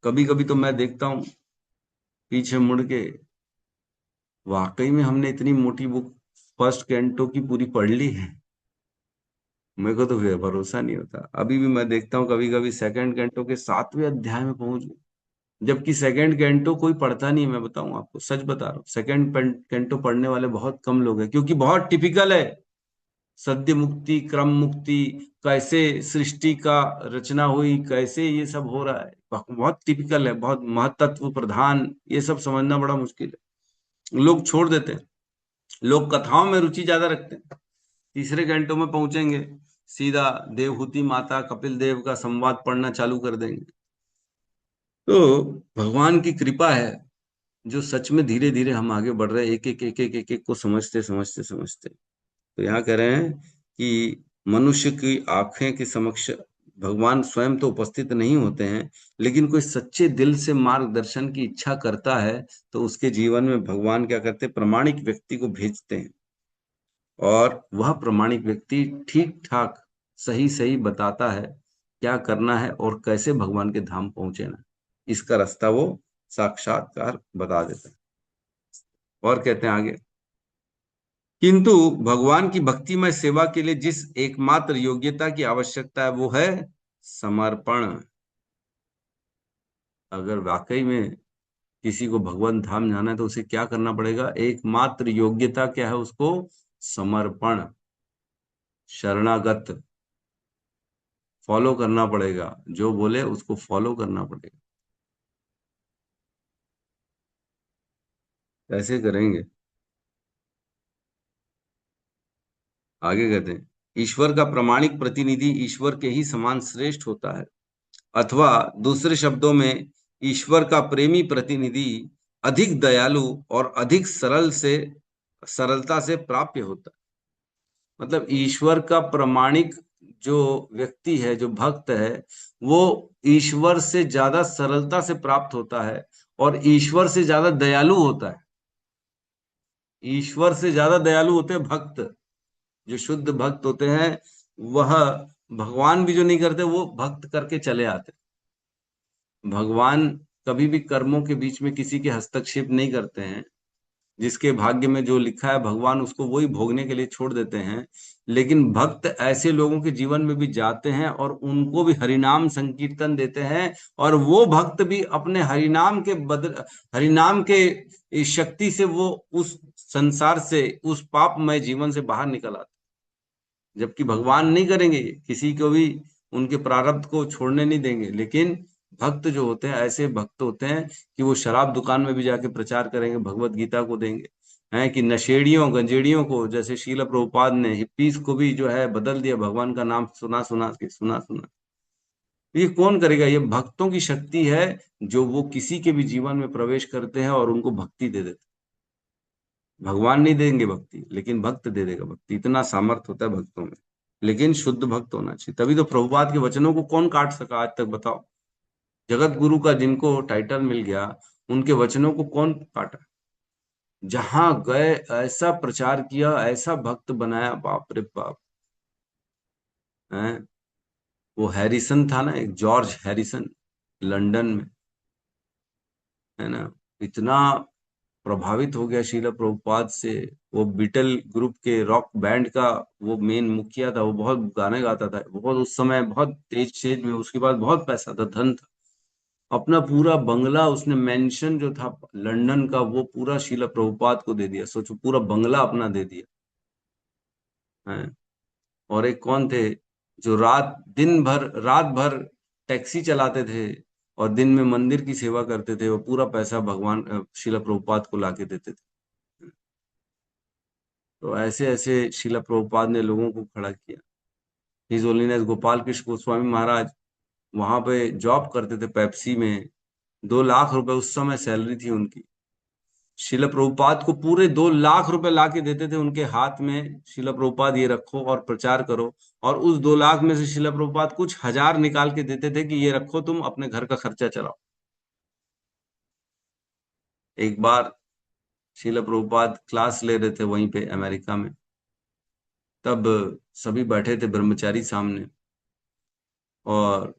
Speaker 1: कभी कभी तो मैं देखता हूँ पीछे मुड़ के, वाकई में हमने इतनी मोटी बुक फर्स्ट कैंटो की पूरी पढ़ ली है। मेरे को तो भरोसा नहीं होता। अभी भी मैं देखता हूँ कभी कभी सेकंड कैंटो के 7वें अध्याय में पहुंच गए, जबकि सेकंड कैंटो कोई पढ़ता नहीं है। मैं बताऊं आपको, सच बता रहा हूँ, सेकंड कैंटो पढ़ने वाले बहुत कम लोग हैं, क्योंकि बहुत टिपिकल है। सद्य मुक्ति, क्रम मुक्ति, कैसे सृष्टि का रचना हुई, कैसे ये सब हो रहा है, बहुत टिपिकल है, बहुत महतत्व प्रधान। ये सब समझना बड़ा मुश्किल है, लोग छोड़ देते हैं। लोग कथाओं में रुचि ज्यादा रखते हैं। तीसरे कैंटो में पहुंचेंगे, सीधा देवहूति माता कपिल देव का संवाद पढ़ना चालू कर देंगे। तो भगवान की कृपा है जो सच में धीरे धीरे हम आगे बढ़ रहे हैं, एक एक एक एक एक एक को समझते समझते समझते। तो यहाँ कह रहे हैं कि मनुष्य की आंखें के समक्ष भगवान स्वयं तो उपस्थित नहीं होते हैं, लेकिन कोई सच्चे दिल से मार्गदर्शन की इच्छा करता है तो उसके जीवन में भगवान क्या करते हैं? प्रामाणिक व्यक्ति को भेजते हैं, और वह प्रामाणिक व्यक्ति ठीक ठाक सही सही बताता है क्या करना है और कैसे भगवान के धाम पहुंचे ना, इसका रास्ता वो साक्षात्कार बता देता है। और कहते हैं आगे, किंतु भगवान की भक्तिमय सेवा के लिए जिस एकमात्र योग्यता की आवश्यकता है वो है समर्पण। अगर वाकई में किसी को भगवान धाम जाना है तो उसे क्या करना पड़ेगा? एकमात्र योग्यता क्या है? उसको समर्पण, शरणागत, फॉलो करना पड़ेगा। जो बोले उसको फॉलो करना पड़ेगा। कैसे करेंगे? आगे कहते हैं, ईश्वर का प्रामाणिक प्रतिनिधि ईश्वर के ही समान श्रेष्ठ होता है, अथवा दूसरे शब्दों में ईश्वर का प्रेमी प्रतिनिधि अधिक दयालु और अधिक सरलता से प्राप्य होता है। मतलब ईश्वर का प्रामाणिक जो व्यक्ति है, जो भक्त है, वो ईश्वर से ज्यादा सरलता से प्राप्त होता है और ईश्वर से ज्यादा दयालु होता है। ईश्वर से ज्यादा दयालु होते हैं भक्त। जो शुद्ध भक्त होते हैं वह भगवान भी जो नहीं करते वो भक्त करके चले आते। भगवान कभी भी कर्मों के बीच में किसी के हस्तक्षेप नहीं करते हैं। जिसके भाग्य में जो लिखा है भगवान उसको वही भोगने के लिए छोड़ देते हैं। लेकिन भक्त ऐसे लोगों के जीवन में भी जाते हैं और उनको भी हरिनाम संकीर्तन देते हैं, और वो भक्त भी अपने हरिनाम के शक्ति से वो उस संसार से, उस पापमय जीवन से बाहर निकल आते। जबकि भगवान नहीं करेंगे, किसी को भी उनके प्रारब्ध को छोड़ने नहीं देंगे। लेकिन भक्त जो होते हैं, ऐसे भक्त होते हैं कि वो शराब दुकान में भी जाके प्रचार करेंगे, भगवत गीता को देंगे, हैं कि नशेड़ियों गंजेड़ियों को, जैसे शील प्रभुपाद ने हिप्पीज को भी जो है बदल दिया भगवान का नाम सुना सुना के, सुना सुना। ये कौन करेगा? ये भक्तों की शक्ति है, जो वो किसी के भी जीवन में प्रवेश करते हैं और उनको भक्ति दे देते। भगवान नहीं देंगे भक्ति, लेकिन भक्त दे देगा भक्ति। इतना सामर्थ्य होता है भक्तों में। लेकिन शुद्ध भक्त होना चाहिए। तभी तो प्रभुपाद के वचनों को कौन काट सका आज तक, बताओ। जगत गुरु का जिनको टाइटल मिल गया, उनके वचनों को कौन काटा? जहां गए ऐसा प्रचार किया, ऐसा भक्त बनाया, बाप रे बाप। हैं? वो हैरिसन था ना, एक जॉर्ज हैरिसन, लंदन में, है ना, इतना प्रभावित हो गया शीला प्रभुपाद से। वो बीटल ग्रुप के रॉक बैंड का वो मेन मुखिया था, वो बहुत गाने गाता था, बहुत उस समय बहुत तेज तेज में, उसके बाद बहुत पैसा था, धन था। अपना पूरा बंगला उसने, मेंशन जो था लंदन का, वो पूरा शीला प्रभुपाद को दे दिया। सोचो, पूरा बंगला अपना दे दिया है। और एक कौन थे जो रात भर टैक्सी चलाते थे और दिन में मंदिर की सेवा करते थे, वो पूरा पैसा भगवान शीला प्रभुपाद को लाके देते थे। तो ऐसे ऐसे शीला प्रभुपाद ने लोगों को खड़ा किया। हिज होलीनेस गोपाल कृष्ण गोस्वामी महाराज वहां पे जॉब करते थे पेप्सी में। 2 लाख रुपए उस समय सैलरी थी उनकी। शिला प्रभुपाद को पूरे 2 लाख रुपए ला के देते थे उनके हाथ में, शिला प्रभुपाद ये रखो और प्रचार करो। और उस 2 लाख में से शिला प्रभुपाद कुछ हजार निकाल के देते थे कि ये रखो, तुम अपने घर का खर्चा चलाओ। एक बार शिला प्रभुपाद क्लास ले रहे थे वहीं पे अमेरिका में, तब सभी बैठे थे ब्रह्मचारी सामने, और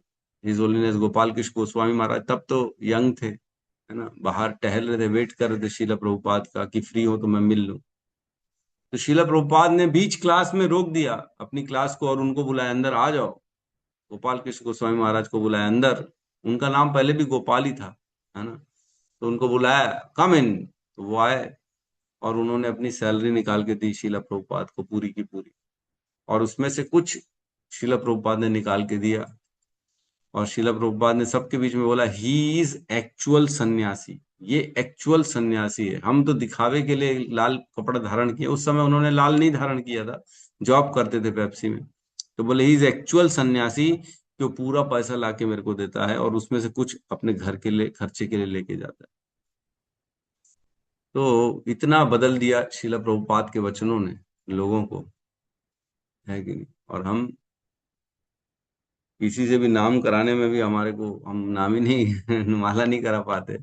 Speaker 1: हिज होलीनेस गोपाल कृष्ण गोस्वामी महाराज तब तो यंग थे, है ना, बाहर टहल रहे थे, वेट कर रहे थे शीला प्रभुपाद का कि फ्री हो तो मैं मिल लूं। तो शीला प्रभुपाद ने बीच क्लास में रोक दिया अपनी क्लास को और उनको बुलाया, अंदर आ जाओ। गोपाल कृष्ण गोस्वामी महाराज को बुलाया अंदर। उनका नाम पहले भी गोपाल ही था, है ना। तो उनको बुलाया, कम इन। तो वो आए और उन्होंने अपनी सैलरी निकाल के दी शीला प्रभुपाद को, पूरी की पूरी। और उसमें से कुछ शीला प्रभुपाद ने निकाल के दिया, और शीला प्रभुपाद ने सबके बीच में बोला, ही इज एक्चुअल सन्यासी। ये एक्चुअल सन्यासी है। हम तो दिखावे के लिए लाल कपड़ा धारण किए, उस समय उन्होंने लाल नहीं धारण किया था, जॉब करते थे पेप्सी में। तो बोले, ही इज एक्चुअल सन्यासी, जो पूरा पैसा लाके मेरे को देता है और उसमें से कुछ अपने घर के लिए, खर्चे के लिए लेके जाता है। तो इतना बदल दिया शीला प्रभुपाद के वचनों ने लोगों को, है कि नहीं। और हम किसी से भी नाम कराने में भी हमारे को, हम नाम ही नहीं माला नहीं करा पाते।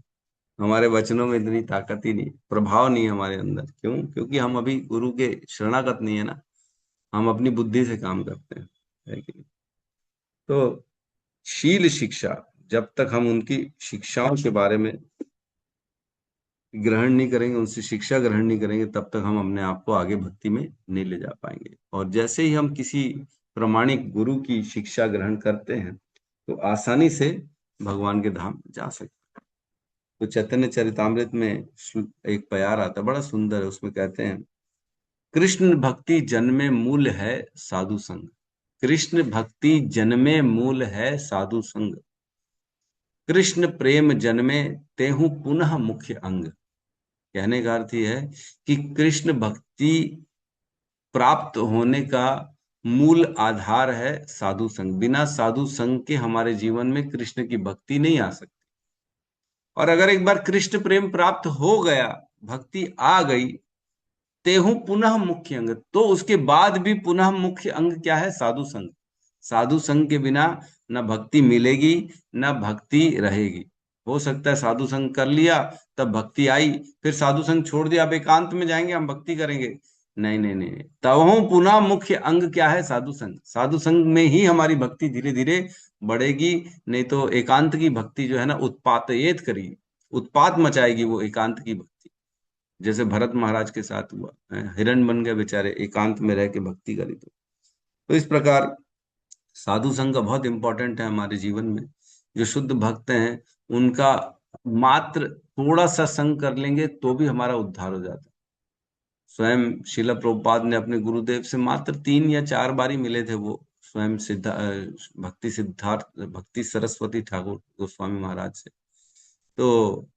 Speaker 1: हमारे वचनों में इतनी ताकत ही नहीं, प्रभाव नहीं है हमारे अंदर। क्यों? क्योंकि हम अभी गुरु के शरणागत नहीं है ना, हम अपनी बुद्धि से काम करते हैं, है कि नहीं। तो शील शिक्षा, जब तक हम उनकी शिक्षाओं के बारे में ग्रहण नहीं करेंगे, उनसे शिक्षा ग्रहण नहीं करेंगे, तब तक हम अपने आप को आगे भक्ति में नहीं ले जा पाएंगे। और जैसे ही हम किसी प्रामाणिक गुरु की शिक्षा ग्रहण करते हैं, तो आसानी से भगवान के धाम जा सकते हैं। तो चैतन्य चरितामृत में एक प्यार आता है, बड़ा सुंदर है। उसमें कहते हैं, कृष्ण भक्ति जन्मे मूल है साधु संग। कृष्ण भक्ति जन्मे मूल है साधु संग। कृष्ण प्रेम जन्मे तेहु पुनः मुख्य अंग। कहने का अर्थ यह है कि कृष्ण भक्ति प्राप्त होने का मूल आधार है साधु संग। बिना साधु संग के हमारे जीवन में कृष्ण की भक्ति नहीं आ सकती। और अगर एक बार कृष्ण प्रेम प्राप्त हो गया, भक्ति आ गई, तेहु पुनः मुख्य अंग, तो उसके बाद भी पुनः मुख्य अंग क्या है? साधु संग। साधु संग के बिना न भक्ति मिलेगी, न भक्ति रहेगी। हो सकता है साधु संग कर लिया, तब भक्ति आई, फिर साधु संग छोड़ दिया, अब एकांत में जाएंगे हम भक्ति करेंगे। नहीं नहीं नहीं, तब पुनः मुख्य अंग क्या है? साधु संग। साधु संग में ही हमारी भक्ति धीरे धीरे बढ़ेगी। नहीं तो एकांत की भक्ति जो है ना, उत्पातयेत करेगी, उत्पात मचाएगी वो एकांत की भक्ति। जैसे भरत महाराज के साथ हुआ, हिरण बन गए बेचारे, एकांत में रह के भक्ति करी। तो इस प्रकार साधु संग का बहुत इंपॉर्टेंट है हमारे जीवन में। जो शुद्ध भक्त हैं, उनका मात्र थोड़ा सा संग कर लेंगे तो भी हमारा उद्धार हो जाता है। स्वयं शिला प्रभुपाद ने अपने गुरुदेव से मात्र 3 या 4 बार ही मिले थे। वो स्वयं भक्ति सरस्वती ठाकुर गोस्वामी महाराज से, तो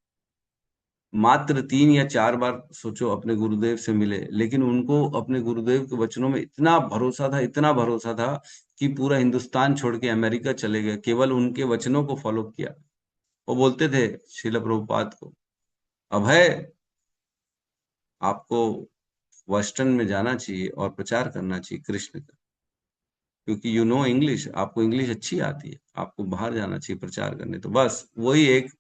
Speaker 1: मात्र 3 या 4 बार सोचो अपने गुरुदेव से मिले। लेकिन उनको अपने गुरुदेव के वचनों में इतना भरोसा था, इतना भरोसा था कि पूरा हिंदुस्तान छोड़ के अमेरिका चले गए, केवल उनके वचनों को फॉलो किया। वो बोलते थे श्रील प्रभुपाद को, अभय, आपको वेस्टर्न में जाना चाहिए और प्रचार करना चाहिए कृष्ण का। क्योंकि यू नो इंग्लिश, आपको इंग्लिश अच्छी आती है, आपको बाहर जाना चाहिए प्रचार करने। तो बस वही एक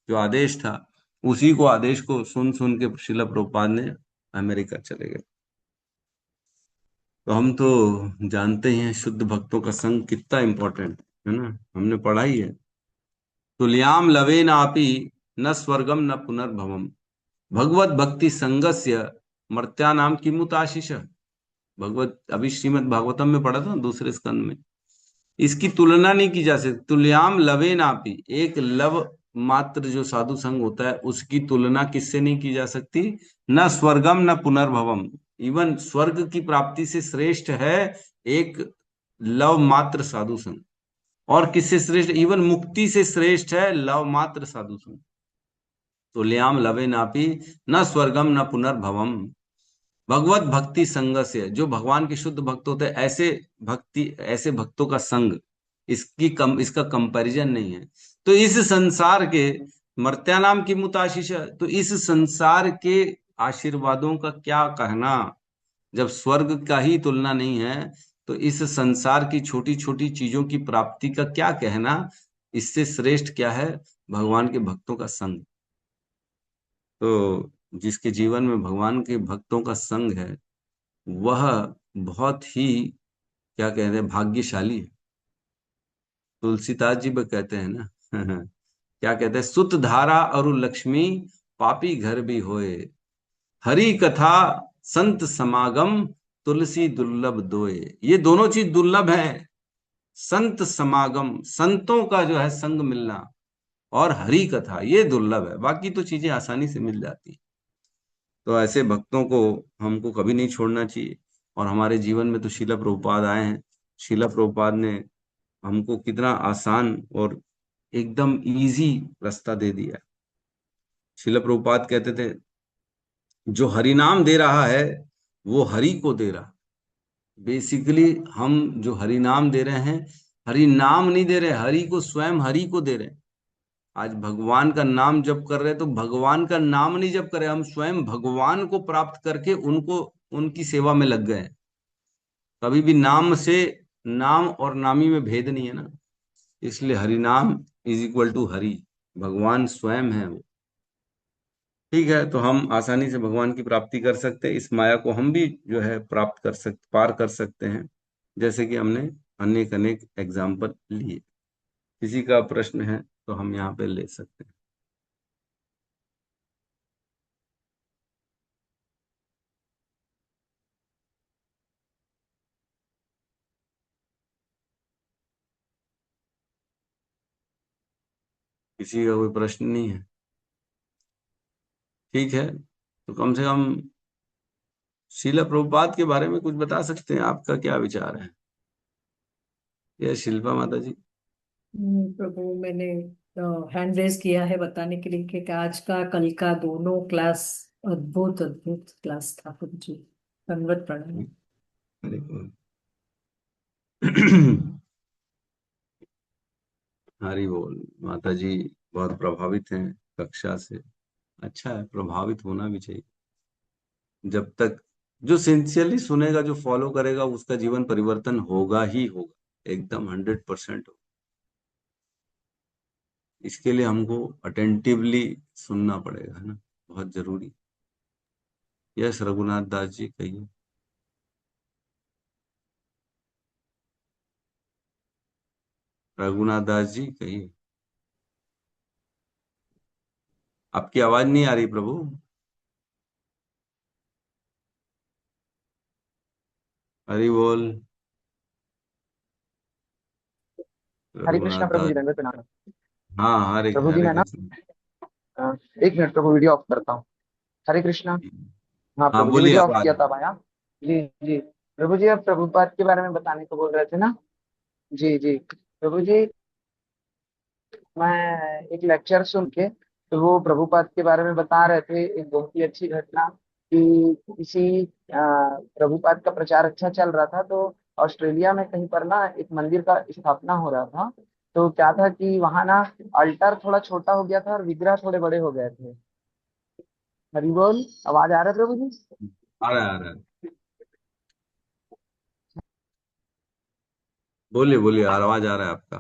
Speaker 1: जो आदेश था, उसी को आदेश को सुन सुन के श्रील प्रभुपाद ने अमेरिका चले गए। तो हम तो जानते ही हैं शुद्ध भक्तों का संग कितना इंपॉर्टेंट है ना, हमने पढ़ा ही है। तुल्याम लवेनापि न स्वर्गम न पुनर्भवम भगवत भक्ति संगस्य मर्त्यानाम किमुताशिष। भगवत अभी श्रीमद् भागवतम में पढ़ा था ना, दूसरे स्कंद में। इसकी तुलना नहीं की जा सकती। तुल्याम लवे नापी, एक लव मात्र जो साधु संग होता है उसकी तुलना किससे नहीं की जा सकती। न स्वर्गम न पुनर्भवम, इवन स्वर्ग की प्राप्ति से श्रेष्ठ है एक लव मात्र साधु संग। और किससे श्रेष्ठ, इवन मुक्ति से श्रेष्ठ है लव मात्र साधु संग। तुल्याम लवे नापी न स्वर्गम न पुनर्भवम भगवत भक्ति संग से, जो भगवान के शुद्ध भक्त होते हैं ऐसे भक्ति, ऐसे भक्तों का संग, इसका कंपैरिजन नहीं है। तो इस संसार के मर्त्यानाम की मुताशिश, तो इस संसार के आशीर्वादों का क्या कहना, जब स्वर्ग का ही तुलना नहीं है तो इस संसार की छोटी छोटी चीजों की प्राप्ति का क्या कहना। इससे श्रेष्ठ क्या है, भगवान के भक्तों का संग। तो जिसके जीवन में भगवान के भक्तों का संग है वह बहुत ही, क्या कहते हैं, भाग्यशाली है। तुलसीदास जी भी कहते हैं ना क्या कहते हैं, सुत धारा और लक्ष्मी पापी घर भी होए, हरि कथा संत समागम तुलसी दुर्लभ दोए। ये दोनों चीज दुर्लभ है, संत समागम, संतों का जो है संग मिलना, और हरि कथा ये दुर्लभ है, बाकी तो चीजें आसानी से मिल जाती है। तो ऐसे भक्तों को हमको कभी नहीं छोड़ना चाहिए। और हमारे जीवन में तो शिला प्रभुपाद आए हैं। शिला प्रभुपाद ने हमको कितना आसान और एकदम इजी रास्ता दे दिया। शिला प्रभुपाद कहते थे जो हरि नाम दे रहा है वो हरि को दे रहा। बेसिकली हम जो हरि नाम दे रहे हैं, हरि नाम नहीं दे रहे, हरि को, स्वयं हरि को दे रहे हैं। आज भगवान का नाम जप कर रहे हैं तो भगवान का नाम नहीं जप कर रहे, हम स्वयं भगवान को प्राप्त करके उनको, उनकी सेवा में लग गए। कभी भी नाम से, नाम और नामी में भेद नहीं है ना, इसलिए हरि नाम इज इक्वल टू हरि, भगवान स्वयं है वो। ठीक है, तो हम आसानी से भगवान की प्राप्ति कर सकते हैं, इस माया को हम भी जो है प्राप्त कर सकते, पार कर सकते हैं, जैसे कि हमने अनेक अनेक एग्जाम्पल लिए। किसी का प्रश्न है तो हम यहाँ पे ले सकते हैं। किसी का कोई प्रश्न नहीं है? ठीक है, तो कम से कम शीला प्रभुपाद के बारे में कुछ बता सकते हैं, आपका क्या विचार है? यह शिल्पा माता जी।
Speaker 3: प्रभु मैंने हैंड रेज किया है बताने के लिए कि आज का कल का दोनों क्लास अद्भुत अद्भुत क्लास था प्रभु जी। धन्यवाद प्रणाम।
Speaker 1: अरे हरि बोल। माता जी बहुत प्रभावित हैं कक्षा से। अच्छा है, प्रभावित होना भी चाहिए। जब तक जो सिंसियरली सुनेगा, जो फॉलो करेगा, उसका जीवन परिवर्तन होगा ही होगा, एकदम 100% हो। इसके लिए हमको अटेंटिवली सुनना पड़ेगा, है ना, बहुत जरूरी। यस रघुनाथ दास जी कहिए। रघुनाथ दास जी कहिए। आपकी आवाज नहीं आ रही प्रभु। हरि बोल।
Speaker 2: हरे कृष्णा
Speaker 1: रघुनाथ
Speaker 2: प्रभु जी,
Speaker 1: दास।
Speaker 2: दंडवत प्रणाम।
Speaker 1: हाँ, हरे
Speaker 2: प्रभु जी
Speaker 1: हरे
Speaker 2: मैं ना
Speaker 1: कृष्ण।
Speaker 2: एक मिनट प्रभु, वीडियो ऑफ करता हूँ। हरे कृष्णा। हाँ
Speaker 1: हाँ
Speaker 2: प्रभु जी,
Speaker 1: बोलिए,
Speaker 2: वीडियो
Speaker 1: अब
Speaker 2: ऑफ
Speaker 1: आ
Speaker 2: किया
Speaker 1: रही।
Speaker 2: था भाया। जी जी। प्रभु जी अब प्रभुपाद के बारे में बताने को बोल रहे थे ना। जी जी। प्रभु जी मैं एक लेक्चर सुन के, तो वो प्रभुपाद के बारे में बता रहे थे, एक बहुत ही अच्छी घटना कि किसी प्रभुपाद का प्रचार अच्छा चल रहा था, तो ऑस्ट्रेलिया में कहीं पर ना एक मंदिर का स्थापना हो रहा था। तो क्या था कि वहां ना अल्टर थोड़ा छोटा हो गया था और विग्रह थोड़े बड़े हो गए थे। हरि बोल। आवाज आ रहा है प्रभु जी?
Speaker 1: आ रहा है, आ रहा है। बोलिए बोलिए, आवाज आ रहा है आपका।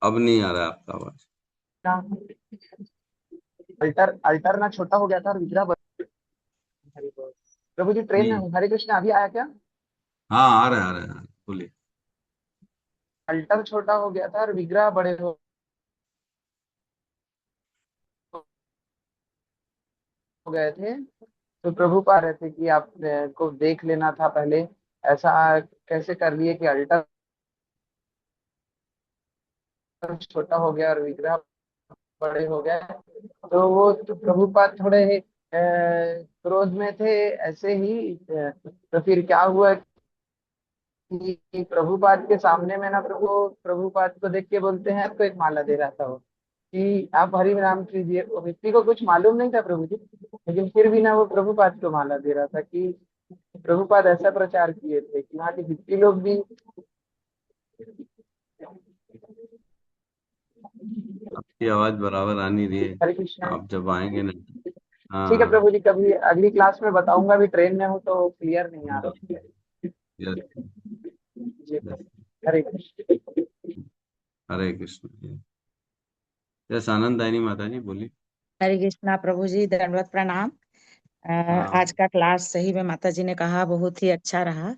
Speaker 1: अब नहीं आ रहा है आपका आवाज।
Speaker 2: अल्टर अल्टर ना छोटा हो गया था और विग्रह हरि बोल। प्रभु जी ट्रेन
Speaker 1: हम्म।
Speaker 2: में हूँ, हरे कृष्ण अभी आया क्या?
Speaker 1: हाँ, आ रहा है आ रहा है आ रहा है। बोलिए।
Speaker 2: अल्टर छोटा हो गया था और विग्रह बड़े हो गए थे। तो प्रभु पा रहे थे कि आप को देख लेना था पहले, ऐसा कैसे कर लिए कि अल्टर छोटा हो गया और विग्रह बड़े हो गए। तो वो तो प्रभुपाद थोड़े क्रोध में थे ऐसे ही। तो फिर क्या हुआ कि प्रभुपाद के सामने में ना प्रभु प्रभुपाद को देख के बोलते हैं, आपको एक माला दे रहा था वो कि आप हरि नाम कीजिए। वो व्यक्ति को कुछ मालूम नहीं था प्रभु जी, लेकिन फिर भी ना वो प्रभुपाद को माला दे रहा था कि प्रभुपाद ऐसा प्रचार किए थे कि वहाँ के व्यक्ति लोग भी।
Speaker 1: आपकी आवाज बराबर आ नहीं रही है।
Speaker 2: हरे कृष्ण।
Speaker 1: आप जब आएंगे ना।
Speaker 2: ठीक है
Speaker 1: हाँ।
Speaker 2: प्रभु जी, कभी अगली क्लास में बताऊंगा, भी ट्रेन में हूँ तो क्लियर नहीं आ रहा।
Speaker 1: यस।
Speaker 2: जी
Speaker 1: यस।
Speaker 2: हरे कृष्ण।
Speaker 1: हरे कृष्ण। यस, आनंद माता जी बोलिए।
Speaker 6: हरे कृष्णा प्रभु जी, दंडवत प्रणाम।
Speaker 1: हाँ।
Speaker 6: आज का क्लास सही में माता जी ने कहा बहुत ही अच्छा रहा।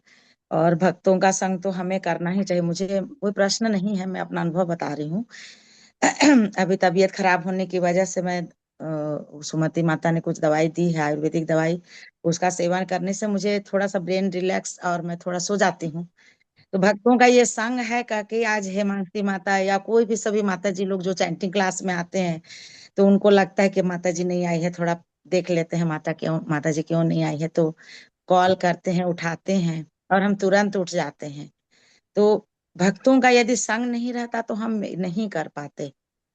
Speaker 6: और भक्तों का संग तो हमें करना ही चाहिए। मुझे कोई प्रश्न नहीं है, मैं अपना अनुभव बता रही हूँ। अभी तबीयत खराब होने की वजह से मैं सुमति माता ने कुछ दवाई दी है, आयुर्वेदिक दवाई। उसका सेवन करने से मुझे थोड़ा सा ब्रेन रिलैक्स और मैं थोड़ा सो जाती हूँ। तो भक्तों का ये संग है का कि आज हेमांसी माता या कोई भी सभी माता जी लोग जो चैंटिंग क्लास में आते हैं, तो उनको लगता है कि माता जी नहीं आई है, थोड़ा देख लेते हैं माता जी क्यों नहीं आई है। तो कॉल करते हैं, उठाते हैं और हम तुरंत उठ जाते हैं। तो भक्तों का यदि संग नहीं रहता तो हम नहीं कर पाते।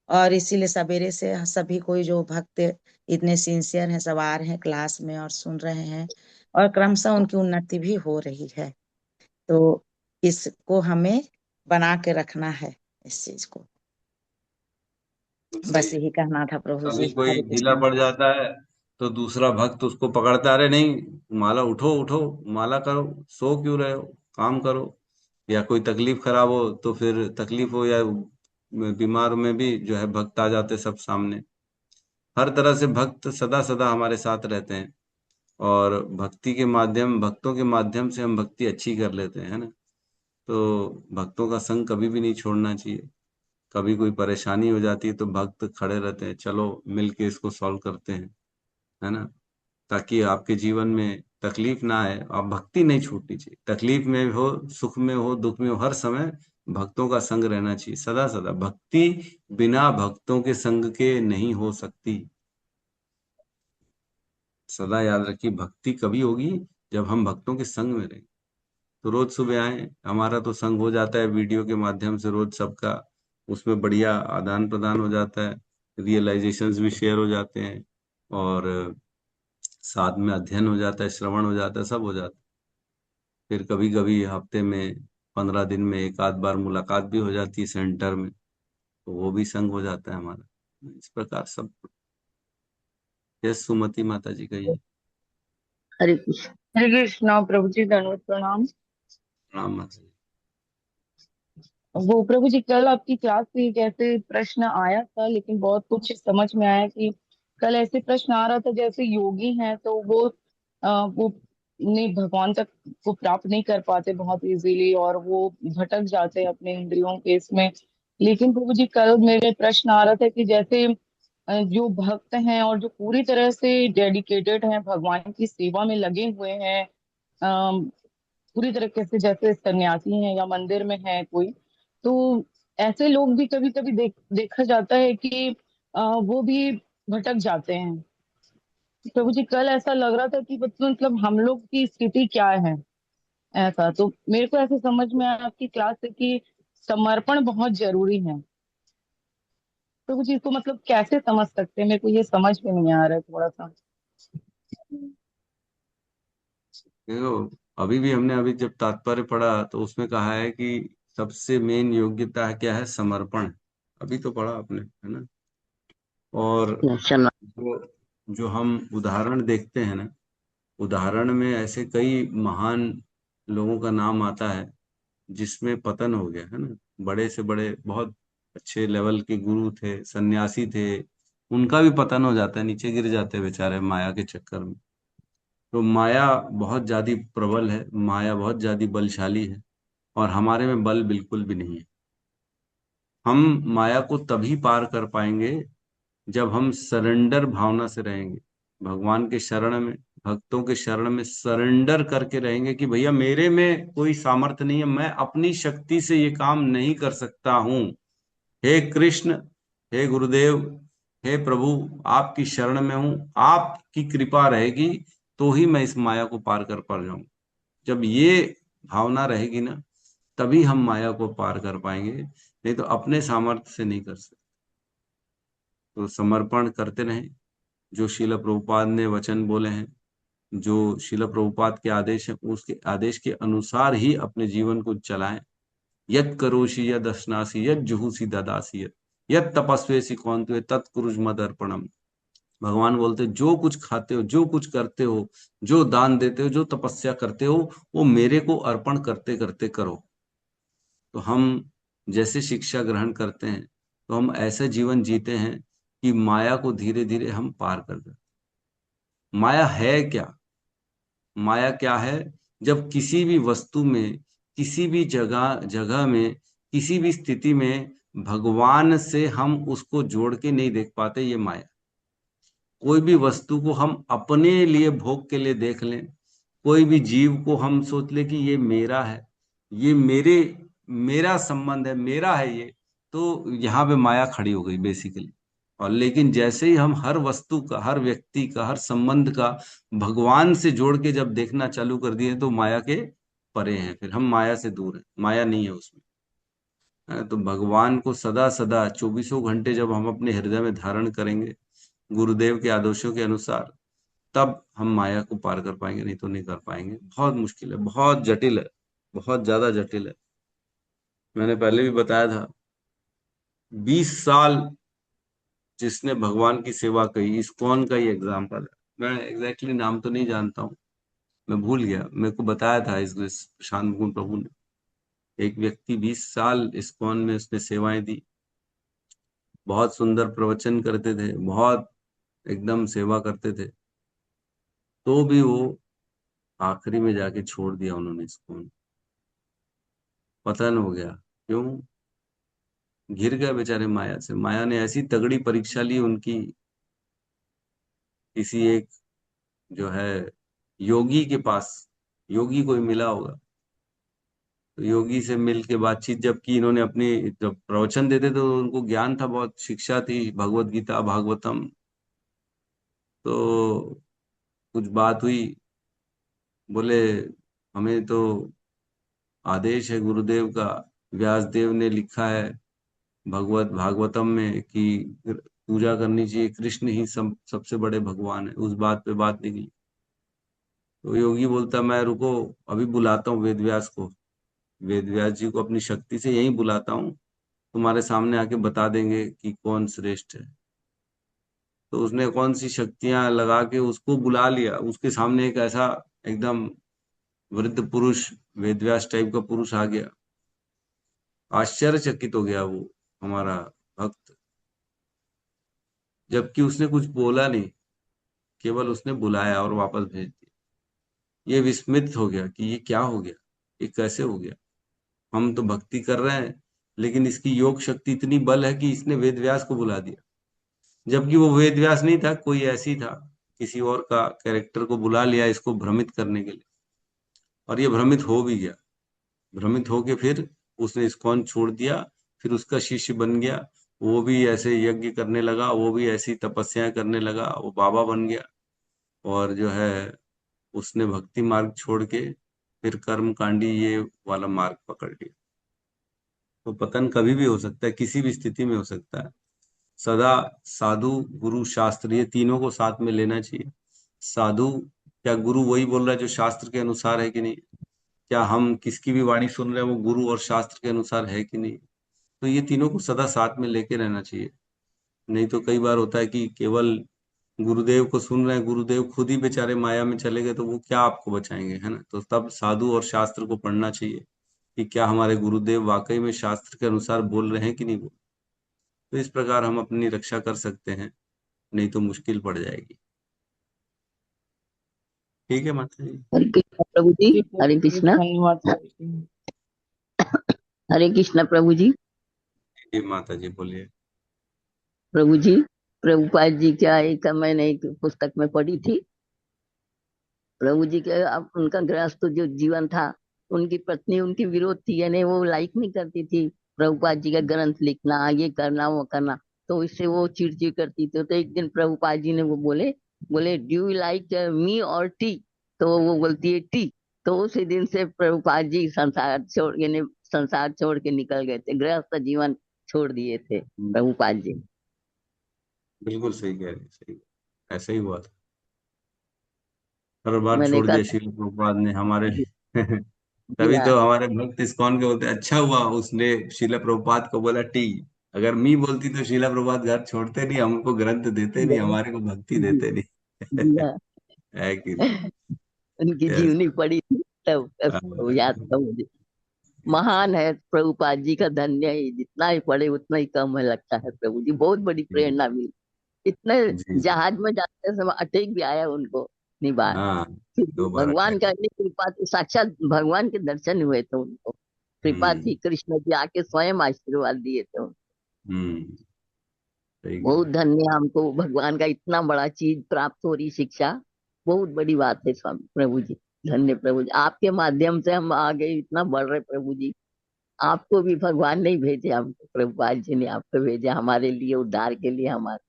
Speaker 6: और इसीलिए सवेरे से सभी कोई जो भक्त इतने सिंसियर हैं, सब आ रहे हैं क्लास में और सुन रहे हैं, और क्रमशः उनकी उन्नति भी हो रही है। तो इसको हमें बना के रखना है, इस चीज को।
Speaker 1: सही
Speaker 6: बस
Speaker 1: है।
Speaker 6: यही कहना था प्रभु जी।
Speaker 1: कभी कोई
Speaker 6: हरे
Speaker 1: ढीला
Speaker 6: कृष्णा।
Speaker 1: पड़ जाता है तो दूसरा भक्त उसको पकड़ता है, अरे नहीं माला उठो उठो, माला करो, सो क्यों रहे हो, काम करो। या कोई तकलीफ खराब हो तो फिर तकलीफ हो या बीमार में भी जो है भक्त आ जाते सब सामने। हर तरह से भक्त सदा सदा हमारे साथ रहते हैं। और भक्तों के माध्यम से हम भक्ति अच्छी कर लेते हैं, है ना। तो भक्तों का संग कभी भी नहीं छोड़ना चाहिए। कभी कोई परेशानी हो जाती है तो भक्त खड़े रहते हैं, चलो मिल के इसको सॉल्व करते हैं, है ना। ताकि आपके जीवन में तकलीफ ना आए। आप भक्ति नहीं छूटनी चाहिए, तकलीफ में हो, सुख में हो, दुख में हो, हर समय भक्तों का संग रहना चाहिए सदा सदा। भक्ति बिना भक्तों के संग के नहीं हो सकती। सदा याद रखिए, भक्ति कभी होगी जब हम भक्तों के संग में रहें। तो रोज सुबह आए, हमारा तो संग हो जाता है वीडियो के माध्यम से रोज सबका। उसमें बढ़िया आदान प्रदान हो जाता है, रियलाइजेशंस भी शेयर हो जाते हैं, और साथ में अध्ययन हो जाता है, श्रवण हो जाता है, सब हो जाता है। फिर कभी कभी हफ्ते में 15 दिन में एक आध बार मुलाकात भी हो जाती है सेंटर में, तो वो भी संग हो जाता है हमारा। इस प्रकार सब। यस, सुमति माता जी कहिए।
Speaker 7: हरे कृष्ण। हरे कृष्णा प्रभु जी, दंडवत प्रणाम।
Speaker 1: प्रणाम माता जी।
Speaker 7: वो प्रभु जी, कल आपकी क्लास में एक ऐसे प्रश्न आया था, लेकिन बहुत कुछ समझ में आया कि कल ऐसे प्रश्न आ रहा था जैसे योगी हैं तो वो ने भगवान तक को प्राप्त नहीं कर पाते बहुत इजीली, और वो भटक जाते हैं अपने इंद्रियों के इसमें। लेकिन प्रभु जी, कल मेरे प्रश्न आ रहा था कि जैसे जो भक्त हैं और जो पूरी तरह से डेडिकेटेड हैं, भगवान की सेवा में लगे हुए हैं, पूरी तरीके से, जैसे सन्यासी हैं या मंदिर में है कोई, तो ऐसे लोग भी कभी कभी देखा जाता है कि वो भी भटक जाते हैं। प्रभु जी, कल ऐसा लग रहा था कि मतलब हम लोग की स्थिति क्या है। ऐसा तो मेरे को ऐसे समझ में आया आपकी क्लास से कि समर्पण बहुत जरूरी है। प्रभु जी, इसको मतलब कैसे समझ सकते हैं, मेरे को ये समझ में नहीं आ रहा है थोड़ा सा।
Speaker 1: देखो, अभी भी हमने अभी जब तात्पर्य पढ़ा तो उसमें कहा है कि सबसे मेन योग्यता है क्या है, समर्पण। अभी तो पढ़ा आपने, है ना। और
Speaker 7: दर्शन।
Speaker 1: जो जो हम उदाहरण देखते हैं ना, उदाहरण में ऐसे कई महान लोगों का नाम आता है जिसमें पतन हो गया है ना। बड़े से बड़े बहुत अच्छे लेवल के गुरु थे, सन्यासी थे, उनका भी पतन हो जाता है, नीचे गिर जाते हैं बेचारे माया के चक्कर में। तो माया बहुत ज्यादा प्रबल है, माया बहुत ज्यादा बलशाली है, और हमारे में बल बिल्कुल भी नहीं है। हम माया को तभी पार कर पाएंगे जब हम सरेंडर भावना से रहेंगे, भगवान के शरण में, भक्तों के शरण में सरेंडर करके रहेंगे कि भैया मेरे में कोई सामर्थ्य नहीं है, मैं अपनी शक्ति से ये काम नहीं कर सकता हूँ। हे कृष्ण, हे गुरुदेव, हे प्रभु, आपकी शरण में हूँ, आपकी कृपा रहेगी तो ही मैं इस माया को पार कर पा जाऊं। जब ये भावना रहेगी ना, तभी हम माया को पार कर पाएंगे, नहीं तो अपने सामर्थ्य से नहीं कर सकते। तो समर्पण करते रहें, जो शिला प्रभुपाद ने वचन बोले हैं, जो शिला प्रभुपाद के आदेश है, उसके आदेश के अनुसार ही अपने जीवन को चलाएं। यत् करोषि यद् अश्नासि यत् जुहुषि ददासि यत् तपस्वेसि कौन्तेय तत्कुरुष मदर्पणम। भगवान बोलते जो कुछ खाते हो, जो कुछ करते हो, जो दान देते हो, जो तपस्या करते हो, वो मेरे को अर्पण करते करते करो। तो हम जैसे शिक्षा ग्रहण करते हैं तो हम ऐसा जीवन जीते हैं कि माया को धीरे धीरे हम पार कर देते। माया है क्या? माया क्या है? जब किसी भी वस्तु में, किसी भी जगह जगह में, किसी भी स्थिति में भगवान से हम उसको जोड़ के नहीं देख पाते, ये माया। कोई भी वस्तु को हम अपने लिए भोग के लिए देख लें, कोई भी जीव को हम सोच ले कि ये मेरा है, ये मेरा संबंध है, मेरा है ये, तो यहाँ पे माया खड़ी हो गई बेसिकली। और लेकिन जैसे ही हम हर वस्तु का, हर व्यक्ति का, हर संबंध का भगवान से जोड़ के जब देखना चालू कर दिए तो माया के परे हैं, फिर हम माया से दूर हैं, माया नहीं है उसमें। तो भगवान को सदा सदा 24 घंटे जब हम अपने हृदय में धारण करेंगे गुरुदेव के आदर्शों के अनुसार, तब हम माया को पार कर पाएंगे, नहीं तो नहीं कर पाएंगे। बहुत मुश्किल है, बहुत जटिल है, बहुत ज्यादा जटिल है। मैंने पहले भी बताया था, 20 साल जिसने भगवान की सेवा की, इस्कॉन का ही एग्जाम्पल है। मैं एग्जैक्टली नाम तो नहीं जानता हूँ, मैं भूल गया, मेरे को बताया था इस प्रशांत मुकुंद प्रभु ने। एक व्यक्ति 20 साल इस्कॉन में उसने सेवाएं दी, बहुत सुंदर प्रवचन करते थे, बहुत एकदम सेवा करते थे, तो भी वो आखिरी में जाके छोड़ दिया उन्होंने इस्कॉन, पतन हो गया। क्यों? घिर गए बेचारे माया से। माया ने ऐसी तगड़ी परीक्षा ली उनकी। किसी एक जो है योगी के पास, योगी कोई मिला होगा, तो योगी से मिल के बातचीत जब की इन्होंने, अपनी जब प्रवचन देते तो उनको ज्ञान था, बहुत शिक्षा थी, भगवत गीता भागवतम। तो कुछ बात हुई, बोले हमें तो आदेश है गुरुदेव का, व्यास देव ने लिखा है भगवत भागवतम में कि पूजा करनी चाहिए, कृष्ण ही सबसे बड़े भगवान है। उस बात पे बात निकली। तो योगी बोलता, मैं रुको, अभी बुलाता हूँ वेद व्यास को, वेद व्यास जी को अपनी शक्ति से यहीं बुलाता हूँ, तुम्हारे सामने आके बता देंगे कि कौन श्रेष्ठ है। तो उसने कौन सी शक्तियां लगा के उसको बुला लिया, उसके सामने एक ऐसा एकदम वृद्ध पुरुष, वेदव्यास टाइप का पुरुष आ गया। आश्चर्यचकित हो गया वो हमारा भक्त, जबकि उसने कुछ बोला नहीं, केवल उसने बुलाया और वापस भेज दिया। ये विस्मित हो गया कि ये क्या हो गया, ये कैसे हो गया। हम तो भक्ति कर रहे हैं, लेकिन इसकी योग शक्ति इतनी बल है कि इसने वेदव्यास को बुला दिया, जबकि वो वेदव्यास नहीं था, कोई ऐसी था, किसी और का कैरेक्टर को बुला लिया इसको भ्रमित करने के लिए। और ये भ्रमित हो भी गया। भ्रमित होके फिर उसने इस्कॉन छोड़ दिया, फिर उसका शिष्य बन गया। वो भी ऐसे यज्ञ करने लगा, वो भी ऐसी तपस्याएं करने लगा, वो बाबा बन गया। और जो है उसने भक्ति मार्ग छोड़ के फिर कर्म कांडी ये वाला मार्ग पकड़ लिया। तो पतन कभी भी हो सकता है, किसी भी स्थिति में हो सकता है। सदा साधु गुरु शास्त्र ये तीनों को साथ में लेना चाहिए। साधु क्या गुरु वही बोल रहा है जो शास्त्र के अनुसार है कि नहीं? क्या हम किसकी भी वाणी सुन रहे हैं वो गुरु और शास्त्र के अनुसार है कि नहीं? तो ये तीनों को सदा साथ में लेके रहना चाहिए। नहीं तो कई बार होता है कि केवल गुरुदेव को सुन रहे हैं, गुरुदेव खुद ही बेचारे माया में चले गए, तो वो क्या आपको बचाएंगे, है ना। तो तब साधु और शास्त्र को पढ़ना चाहिए कि क्या हमारे गुरुदेव वाकई में शास्त्र के अनुसार बोल रहे हैं कि नहीं बोल। तो इस प्रकार हम अपनी रक्षा कर सकते हैं, नहीं तो मुश्किल पड़ जाएगी। ठीक है माता जी।
Speaker 8: हरे कृष्णा प्रभु जी।
Speaker 7: जी
Speaker 8: हरे
Speaker 7: प्रभु जी,
Speaker 8: कृष्णा।
Speaker 7: धन्यवाद प्रभु जी।
Speaker 8: हरे कृष्णा प्रभु जी।
Speaker 1: जी माता जी बोलिए।
Speaker 8: प्रभु जी, प्रभुपाद जी क्या एक मैंने एक पुस्तक में पढ़ी थी। प्रभु जी के अब उनका गृहस्थ जो जीवन था, उनकी पत्नी उनकी विरोध थी, यानी वो लाइक नहीं करती थी प्रभुपाद जी का ग्रंथ लिखना, ये करना वो करना। तो इससे वो चिड़चिड़ करती थी। तो एक दिन प्रभुपाद जी ने वो बोले, बोले डू यू लाइक मी और टी? तो वो बोलती है टी। तो उसी दिन से प्रभुपाद जी संसार छोड़, यानी संसार छोड़ के निकल गए थे, गृहस्थ जीवन छोड़ दिए थे प्रभुपाद जी।
Speaker 1: बिल्कुल सही कह रहे हैं, सही, ऐसा ही हुआ था। हर बार
Speaker 8: मैंने
Speaker 1: छोड़
Speaker 8: कहा
Speaker 1: दिया श्रील प्रभुपाद ने हमारे।
Speaker 8: जी, जी
Speaker 1: तभी
Speaker 8: हाँ,
Speaker 1: तो हमारे भक्त इस्कॉन के बोलते हैं, अच्छा हुआ उसने शिला प्रभुपाद को बोला टी। अगर मी बोलती तो शिला प्रभुपाद घर छोड़ते नहीं, हमको ग्रंथ देते नहीं, हमारे को भक्ति
Speaker 8: जी,
Speaker 1: देते नहीं।
Speaker 8: जी हाँ।
Speaker 1: है कि नहीं।
Speaker 8: उनकी
Speaker 1: यस।
Speaker 8: जीवनी पढ़ी थी तब वो याद था मुझे। महान है प्रभुपाद जी का, धन्य ही, जितना ही पढ़े उतना ही कम है लगता है। प्रभु जी बहुत बड़ी प्रेरणा मिली। इतने
Speaker 1: जी जी।
Speaker 8: जहाज में जाते समय अटैक भी आया उनको, निबार।
Speaker 1: हाँ,
Speaker 8: फिर भी
Speaker 1: 2 बार
Speaker 8: भगवान
Speaker 1: अटैक।
Speaker 8: का इतनी कृपा थी, साक्षात भगवान के दर्शन हुए थे उनको। कृपा
Speaker 1: हम्म।
Speaker 8: थी, कृष्ण जी आके स्वयं आशीर्वाद दिए थे उनको।
Speaker 1: हम्म। सही कह
Speaker 8: बहुत
Speaker 1: रहे
Speaker 8: धन्य, हमको भगवान का इतना बड़ा चीज प्राप्त हो रही, शिक्षा बहुत बड़ी बात है स्वामी प्रभु जी। धन्य प्रभु जी, आपके माध्यम से हम आगे इतना बढ़ रहे प्रभु जी। आपको भी भगवान नहीं भेजे, हमको प्रभुपाद जी ने आपको भेजा हमारे लिए, उद्धार के लिए हमारे।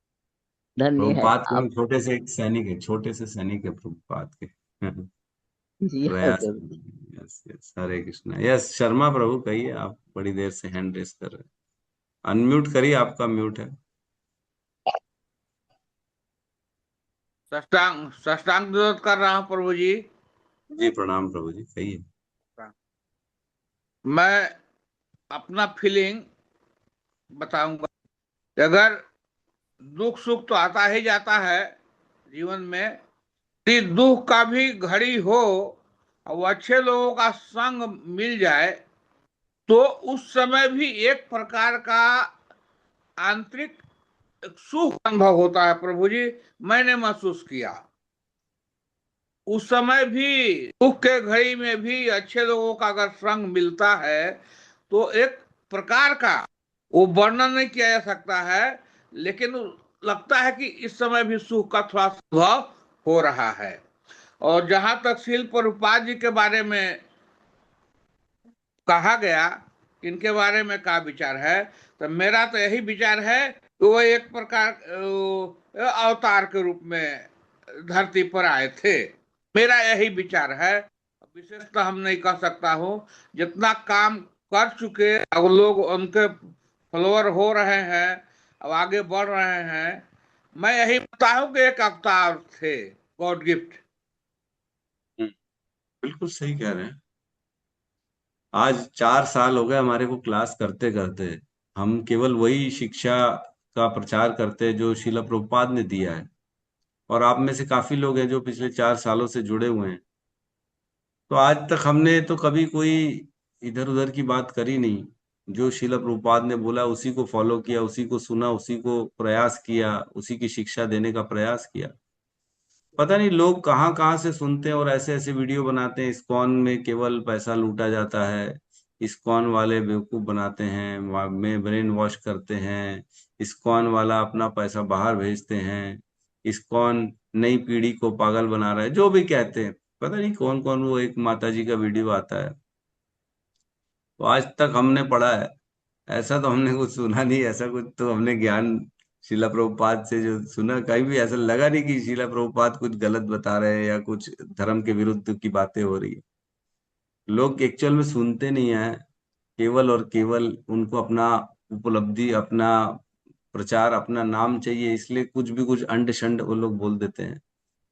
Speaker 8: धन्य है
Speaker 1: प्रभुपाद के
Speaker 8: आप।
Speaker 1: हम छोटे से एक सैनिक है, छोटे से सैनिक है प्रभुपाद के।
Speaker 8: जी हाँ
Speaker 1: प्रयास।
Speaker 8: प्रभु।
Speaker 1: यस यस, हरे कृष्णा। यस, शर्मा प्रभु कहिए, आप बड़ी देर से हैंड रेस कर रहे हैं। अनम्यूट करिए, आपका म्यूट है।
Speaker 9: साष्टांग साष्टांग दंडवत कर रहा हूँ प्रभु जी।
Speaker 1: जी प्रणाम प्रभु जी, कहिए।
Speaker 9: मैं अपना फीलिंग बताऊंगा। अगर दुख सुख तो आता ही जाता है जीवन में, यदि दुख का भी घड़ी हो और वो अच्छे लोगों का संग मिल जाए, तो उस समय भी एक प्रकार का आंतरिक सुख अनुभव होता है प्रभु जी। मैंने महसूस किया उस समय भी, दुख के घड़ी में भी अच्छे लोगों का अगर संग मिलता है तो एक प्रकार का, वो वर्णन नहीं किया जा सकता है, लेकिन लगता है कि इस समय भी सुख का थोड़ा अनुभव हो रहा है। और जहां तक शिल प्रभुपाद जी के बारे में कहा गया, इनके बारे में क्या विचार है, तो मेरा तो यही विचार है कि वो एक प्रकार अवतार के रूप में धरती पर आए थे। मेरा यही विचार है। विशेषतः हम नहीं कह सकता हूँ, जितना काम कर चुके अब लोग उनके फॉलोअर हो रहे हैं, अब आगे बढ़ रहे हैं, मैं यही बताता हूँ कि एक अवतार थे, गॉड गिफ्ट।
Speaker 1: हम्म, बिल्कुल सही कह रहे हैं। आज 4 साल हो गए हमारे को क्लास करते करते। हम केवल वही शिक्षा का प्रचार करते हैं जो शिला प्रभुपाद ने दिया है। और आप में से काफी लोग हैं जो पिछले 4 सालों से जुड़े हुए हैं। तो आज तक हमने तो कभी कोई इधर उधर की बात करी नहीं। जो शिला प्रभुपाद ने बोला उसी को फॉलो किया, उसी को सुना, उसी को प्रयास किया, उसी की शिक्षा देने का प्रयास किया। पता नहीं लोग कहाँ कहाँ से सुनते हैं और ऐसे ऐसे वीडियो बनाते हैं, इस्कॉन में केवल पैसा लूटा जाता है, इस्कॉन वाले बेवकूफ बनाते हैं, में ब्रेन वॉश करते हैं, इस्कॉन वाला अपना पैसा बाहर भेजते हैं, इस्कॉन नई पीढ़ी को पागल बना रहा है, जो भी कहते हैं। पता नहीं कौन कौन, वो एक माता जी का वीडियो आता है। तो आज तक हमने पढ़ा है, ऐसा तो हमने कुछ सुना नहीं, ऐसा कुछ तो हमने ज्ञान शिला प्रभुपाद से जो सुना, कहीं भी ऐसा लगा नहीं कि शिला प्रभुपाद कुछ गलत बता रहे हैं या कुछ धर्म के विरुद्ध की बातें हो रही है। लोग एक्चुअल में सुनते नहीं है, केवल और केवल उनको अपना उपलब्धि, अपना प्रचार, अपना नाम चाहिए, इसलिए कुछ भी कुछ अंड शंड वो लोग बोल देते हैं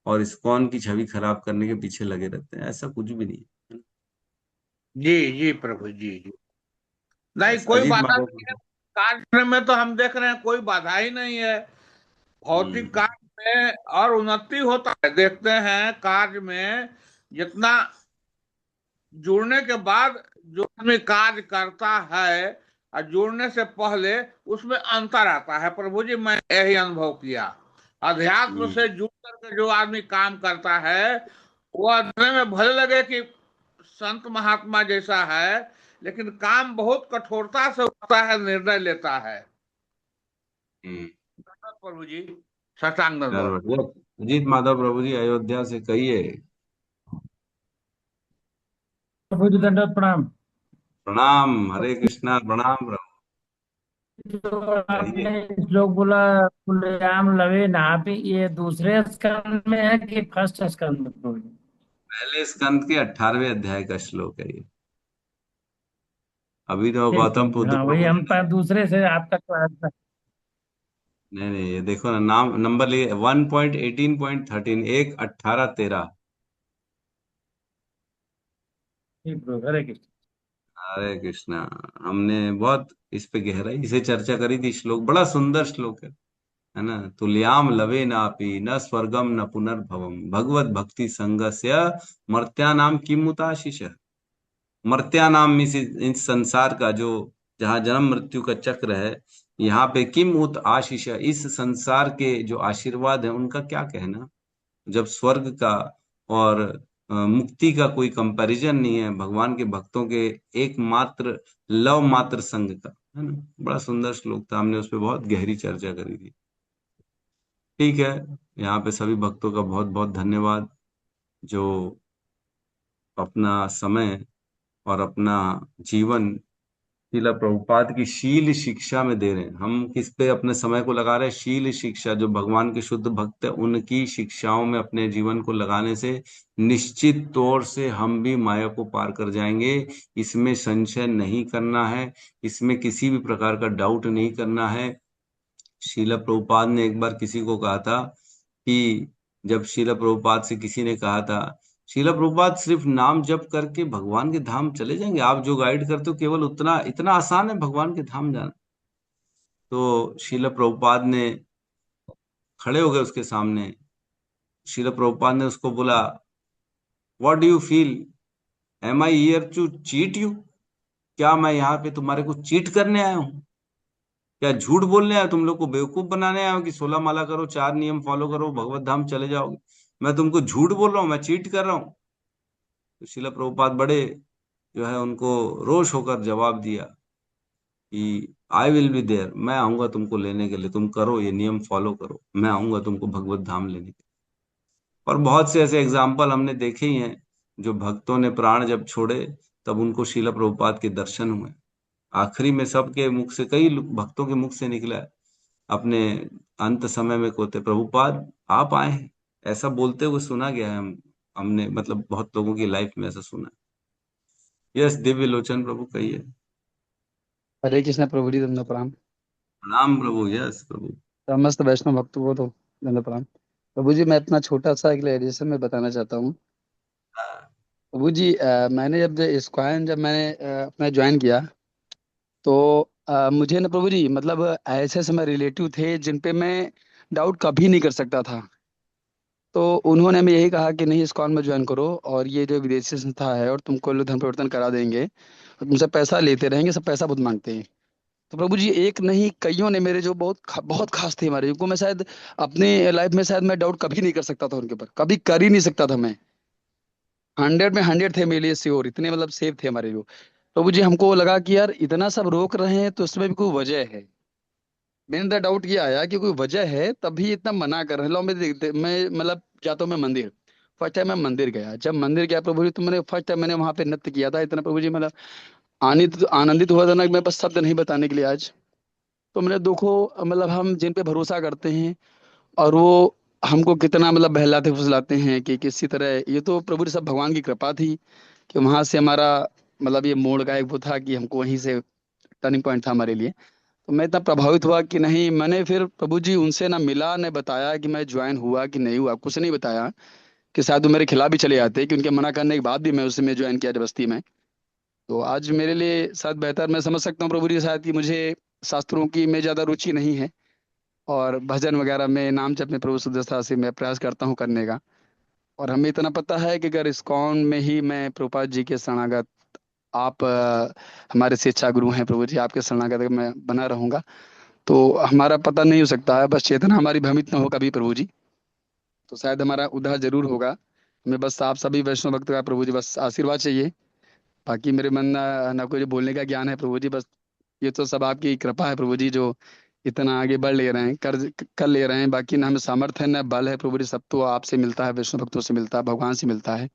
Speaker 1: और इस्कॉन की छवि खराब करने के पीछे लगे रहते हैं। ऐसा कुछ भी नहीं है।
Speaker 9: जी जी प्रभु जी जी। नहीं,
Speaker 1: बस
Speaker 9: कोई
Speaker 1: अजीत
Speaker 9: बाधा
Speaker 1: माधव।
Speaker 9: नहीं है। कार्य में तो हम देख रहे हैं कोई बाधा ही नहीं है। भौतिक
Speaker 1: हम्म।
Speaker 9: कार्य में और उन्नति होता है। देखते हैं कार्य में जितना जुड़ने के बाद जो आदमी कार्य करता है और जुड़ने से पहले उसमें अंतर आता है। प्रभु जी, मैं यही अनुभव किया। अध्यात्म से जुड़ करके जो आदमी काम करता है वो आदमी में भले लगे कि संत महात्मा जैसा है, लेकिन काम बहुत कठोरता से होता है, निर्णय लेता है।
Speaker 1: हम्म।
Speaker 9: प्रभु जी, साष्टांग
Speaker 1: यार
Speaker 9: दंडवत।
Speaker 1: बढ़िया। अजीत माधव प्रभु जी अयोध्या से कहिए।
Speaker 10: प्रभु जी दंडवत प्रणाम।
Speaker 1: प्रणाम, हरे कृष्णा, प्रणाम प्रभु।
Speaker 10: जो
Speaker 1: कहिए।
Speaker 10: आपने श्लोक बोला, कुलयाम लवे नापी, ये दूसरे स्कंद में है कि फर्स्ट स्कंद में प्रभु जी?
Speaker 1: पहले स्कंद के 18वें अध्याय का श्लोक है ये। अभी तो
Speaker 10: ठीक
Speaker 1: गौतम
Speaker 10: ठीक ठीक,
Speaker 1: बुद्ध
Speaker 10: हाँ वही
Speaker 1: प्रभु
Speaker 10: हम
Speaker 1: जी ने।
Speaker 10: दूसरे से आपका क्लास।
Speaker 1: नहीं नहीं, ये देखो ना, नाम नंबर लिए 1.18.13, 1:18-13।
Speaker 10: ठीक प्रभु, हरे कृष्ण।
Speaker 1: हरे कृष्णा। हमने बहुत इस पे गहराई से चर्चा करी थी। श्लोक बड़ा सुंदर श्लोक है ना। तुल्याम लवे नापि न स्वर्गम न पुनर्भवम भगवत भक्ति संगस्य मर्त्यानाम किमुताशिष। मर्त्यानाम इस संसार का जो, जहाँ जन्म मृत्यु का चक्र है, यहाँ पे किम उत आशीष, इस संसार के जो आशीर्वाद है उनका क्या कहना। जब स्वर्ग का और मुक्ति का कोई कंपैरिजन नहीं है भगवान के भक्तों के एकमात्र लव मात्र संग का, है ना। बड़ा सुंदर श्लोक था, हमने उस पर बहुत गहरी चर्चा करी थी। ठीक है। यहाँ पे सभी भक्तों का बहुत बहुत धन्यवाद जो अपना समय और अपना जीवन शीला प्रभुपाद की शील शिक्षा में दे रहे हैं। हम किस पे अपने समय को लगा रहे हैं? शील शिक्षा। जो भगवान के शुद्ध भक्त है उनकी शिक्षाओं में अपने जीवन को लगाने से निश्चित तौर से हम भी माया को पार कर जाएंगे। इसमें संशय नहीं करना है, इसमें किसी भी प्रकार का डाउट नहीं करना है। शीला प्रभुपाद ने एक बार किसी को कहा था कि, जब शीला प्रभुपाद से किसी ने कहा था, शीला प्रभुपाद सिर्फ नाम जप करके भगवान के धाम चले जाएंगे? आप जो गाइड करते हो केवल उतना इतना आसान है भगवान के धाम जाना? तो शीला प्रभुपाद ने खड़े हो गए उसके सामने। शीला प्रभुपाद ने उसको बोला, what do you feel? Am I here to cheat you? क्या मैं यहाँ पे तुम्हारे को चीट करने आया हूँ? क्या झूठ बोलने आया? तुम लोग को बेवकूफ बनाने आया हूँ कि 16 माला करो, 4 नियम फॉलो करो, भगवत धाम चले जाओगे? मैं तुमको झूठ बोल रहा हूँ? मैं चीट कर रहा हूँ? तो शिला प्रभुपाद बड़े जो है उनको रोष होकर जवाब दिया कि आई विल बी देयर, मैं आऊंगा तुमको लेने के लिए, तुम करो ये नियम फॉलो करो, मैं आऊंगा तुमको भगवत धाम लेने के लिए। और बहुत से ऐसे एग्जाम्पल हमने देखे ही हैं, जो भक्तों ने प्राण जब छोड़े तब उनको शीला प्रभुपाद के दर्शन हुए। आखिरी में सबके मुख से, कई भक्तों के मुख से निकला है अपने अंत समय में कोते, प्रभुपाद आप आए हैं, ऐसा बोलते हुए सुना गया है। हमने मतलब बहुत लोगों की लाइफ में ऐसा सुना है। यस, दिव्य लोचन प्रभु कहिए।
Speaker 11: हरे कृष्ण प्रभु जी, दंड प्रणाम।
Speaker 1: प्रणाम प्रभु। यस प्रभु।
Speaker 11: समस्त वैष्णव भक्तों को तो दंड प्रणाम। प्रभु जी, मैं अपना छोटा सा एक एडिशन में बताना चाहता हूँ। प्रभु जी, मैंने जब इस्कॉन जब मैंने अपना ज्वाइन किया, तो मुझे ना प्रभु जी, मतलब ऐसे ऐसे मेरे रिलेटिव थे जिन पे मैं डाउट कभी नहीं कर सकता था। तो उन्होंने हमें यही कहा कि नहीं, इस्कॉन में ज्वाइन करो, और ये जो विदेशी संस्था है और तुमको लोग धर्म परिवर्तन करा देंगे और तुमसे पैसा लेते रहेंगे, सब पैसा बहुत मांगते हैं। तो प्रभु जी, एक नहीं कईयों ने मेरे जो बहुत खास थे हमारे, जिनको मैं शायद अपने लाइफ में शायद मैं डाउट कभी नहीं कर सकता था, उनके ऊपर कभी कर ही नहीं सकता था मैं। 100 में 100 थे मेरे लिए श्योर, इतने मतलब सेफ थे हमारे जो। प्रभु जी, हमको लगा कि यार इतना सब रोक रहे हैं तो इसमें भी कोई वजह है। मैंने तो डाउट किया आया कि कोई वजह है तभी इतना मना कर रहे हैं। लो मैं देखते, मैं मतलब जाता हूँ मैं मंदिर। फर्स्ट टाइम मैं मंदिर गया, जब मंदिर गया प्रभु जी, तो मैंने फर्स्ट टाइम मैंने वहां पे नृत्य किया था। इतना प्रभु जी मतलब आनंदित हुआ था ना कि मैं बस शब्द नहीं बताने के लिए आज। तो मैंने देखो, मतलब हम जिन पे भरोसा करते हैं और वो हमको कितना मतलब बहलाते फुसलाते हैं कि किसी तरह, ये तो प्रभु जी सब भगवान की कृपा थी कि वहां से हमारा मतलब ये मोड़ का एक वो था कि हमको वहीं से टर्निंग पॉइंट था हमारे लिए। तो मैं इतना प्रभावित हुआ कि नहीं, मैंने फिर प्रभु जी उनसे ना मिला, न बताया कि मैं ज्वाइन हुआ कि नहीं हुआ, कुछ नहीं बताया, कि शायद वो मेरे खिलाफ भी चले जाते कि उनके मना करने के बाद भी मैं उसमें ज्वाइन किया जबरदस्ती में। तो आज मेरे लिए शायद बेहतर, मैं समझ सकता हूँ प्रभु जी शायद कि मुझे शास्त्रों की में ज़्यादा रुचि नहीं है, और भजन वगैरह में नाम जप में प्रभु शुद्धता से मैं प्रयास करता हूँ करने का। और हमें इतना पता है कि अगर इस्कॉन में ही मैं प्रभुपाद जी के शरणागत, आप हमारे शिक्षा गुरु हैं प्रभु जी, आपके शरणागत अगर मैं बना रहूंगा तो हमारा पता नहीं हो सकता है, बस चेतना हमारी भ्रमित न हो कभी प्रभु जी, तो शायद हमारा उद्धार जरूर होगा। हमें बस आप सभी वैष्णव भक्त का प्रभु जी बस आशीर्वाद चाहिए। बाकी मेरे मन ना कोई बोलने का ज्ञान है प्रभु जी, बस ये तो सब आपकी कृपा है प्रभु जी, जो इतना आगे बढ़ ले रहे हैं, कर ले रहे हैं। बाकी ना हमें सामर्थ्य है ना बल है प्रभु जी, सब तो आपसे मिलता है, वैष्णव भक्तों से मिलता है, भगवान से मिलता है,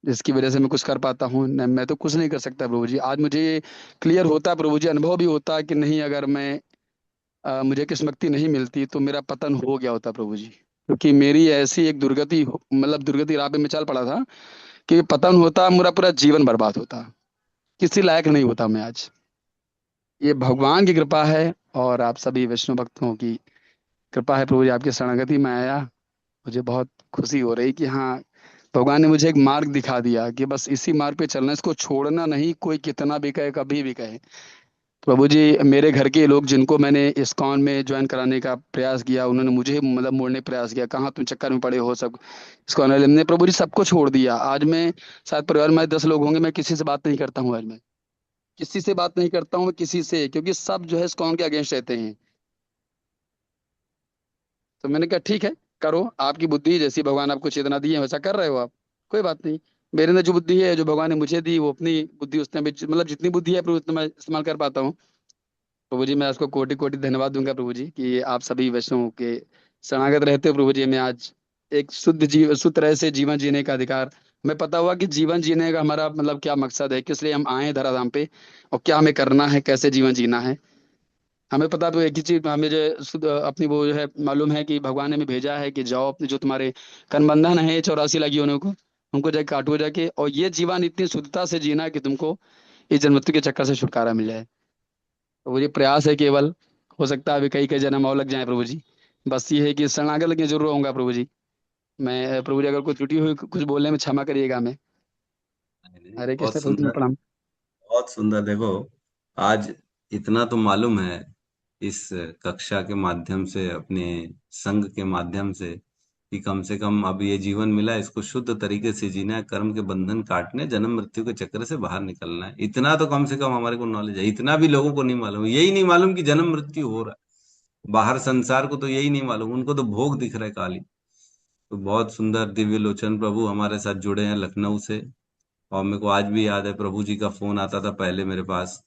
Speaker 11: जिसकी वजह से मैं कुछ कर पाता हूँ। मैं तो कुछ नहीं कर सकता प्रभु जी। आज मुझे क्लियर होता है प्रभु जी, अनुभव भी होता है कि नहीं, अगर मैं मुझे किस्मती नहीं मिलती तो मेरा पतन हो गया होता प्रभु जी, क्योंकि मेरी ऐसी एक मतलब दुर्गति राह पे मैं चल पड़ा था कि पतन होता, मेरा पूरा जीवन बर्बाद होता, किसी लायक नहीं होता मैं आज। ये भगवान की कृपा है और आप सभी वैष्णव भक्तों की कृपा है प्रभु जी, आपकी शरणागति में आया। मुझे बहुत खुशी हो रही कि हाँ, भगवान ने मुझे एक मार्ग दिखा दिया कि बस इसी मार्ग पे चलना, इसको छोड़ना नहीं, कोई कितना भी कहे, कभी भी कहे। प्रभु जी, मेरे घर के लोग जिनको मैंने इस्कॉन में ज्वाइन कराने का प्रयास किया, उन्होंने मुझे मतलब मोड़ने का प्रयास किया, कहाँ तुम चक्कर में पड़े हो, सब इस्कॉन वाले ने प्रभु जी सबको छोड़ दिया। आज मैं, शायद परिवार में 10 लोग होंगे, मैं किसी से बात नहीं करता हूँ आज मैं, किसी से बात नहीं करता हूँ मैं किसी से, क्योंकि सब जो है इस्कॉन के अगेंस्ट रहते हैं। तो मैंने कहा ठीक है, करो, आपकी बुद्धि जैसी भगवान आपको चेतना दी है वैसा कर रहे हो आप, कोई बात नहीं। मेरे अंदर जो बुद्धि है, जो भगवान ने मुझे दी, वो अपनी बुद्धि उसने मतलब जितनी बुद्धि है प्रभु उतना मैं इस्तेमाल कर पाता हूँ। प्रभु जी, मैं उसको कोटि कोटि धन्यवाद दूंगा प्रभु जी कि आप सभी वैष्णव के शरणागत रहते हो प्रभु जी। मैं आज एक शुद्ध तरह से जीवन जीने का अधिकार, हमें पता हुआ कि जीवन जीने का हमारा मतलब क्या मकसद है, किस लिए हम आए हैं धराधाम पे, और क्या हमें करना है, कैसे जीवन जीना है। हमें पता तो एक ही चीज हमें जो अपनी वो जो है मालूम है कि भगवान ने हमें भेजा है कि जाओ अपने जो तुम्हारे कर्मबंधन है 84 लगी होने को, उनको जाके काटो जाके, और ये जीवन इतनी शुद्धता से जीना कि तुमको इस जन्म मृत्यु के चक्कर से छुटकारा मिल जाए। तो वो ये प्रयास है केवल, हो सकता है अभी कई कई जन्म और लग जाए प्रभु जी। बस ये है कि शरणागत लगने जरूर होऊंगा प्रभु जी। मैं प्रभु जी, अगर कोई त्रुटि हुई कुछ बोलने में क्षमा करिएगा। मैं
Speaker 1: नहीं, नहीं,
Speaker 11: हरे
Speaker 1: बहुत
Speaker 11: कृष्ण प्रभु जी,
Speaker 1: सुंदर,
Speaker 11: प्रणाम।
Speaker 1: बहुत सुंदर। देखो, आज इतना तो मालूम है इस कक्षा के माध्यम से, अपने संघ के माध्यम कि कम से कम अब ये जीवन मिला है, इसको शुद्ध तरीके से जीना है, कर्म के बंधन काटने, जन्म मृत्यु के चक्र से बाहर निकलना है। इतना तो कम से कम हमारे को नॉलेज है, इतना भी लोगों को नहीं मालूम। यही नहीं मालूम कि जन्म मृत्यु हो रहा है, बाहर संसार को तो यही नहीं मालूम, उनको तो भोग दिख रहा है काली। तो बहुत सुंदर, दिव्य लोचन प्रभु हमारे साथ जुड़े हैं लखनऊ से। और मेरे को आज भी याद है, प्रभु जी का फोन आता था पहले मेरे पास,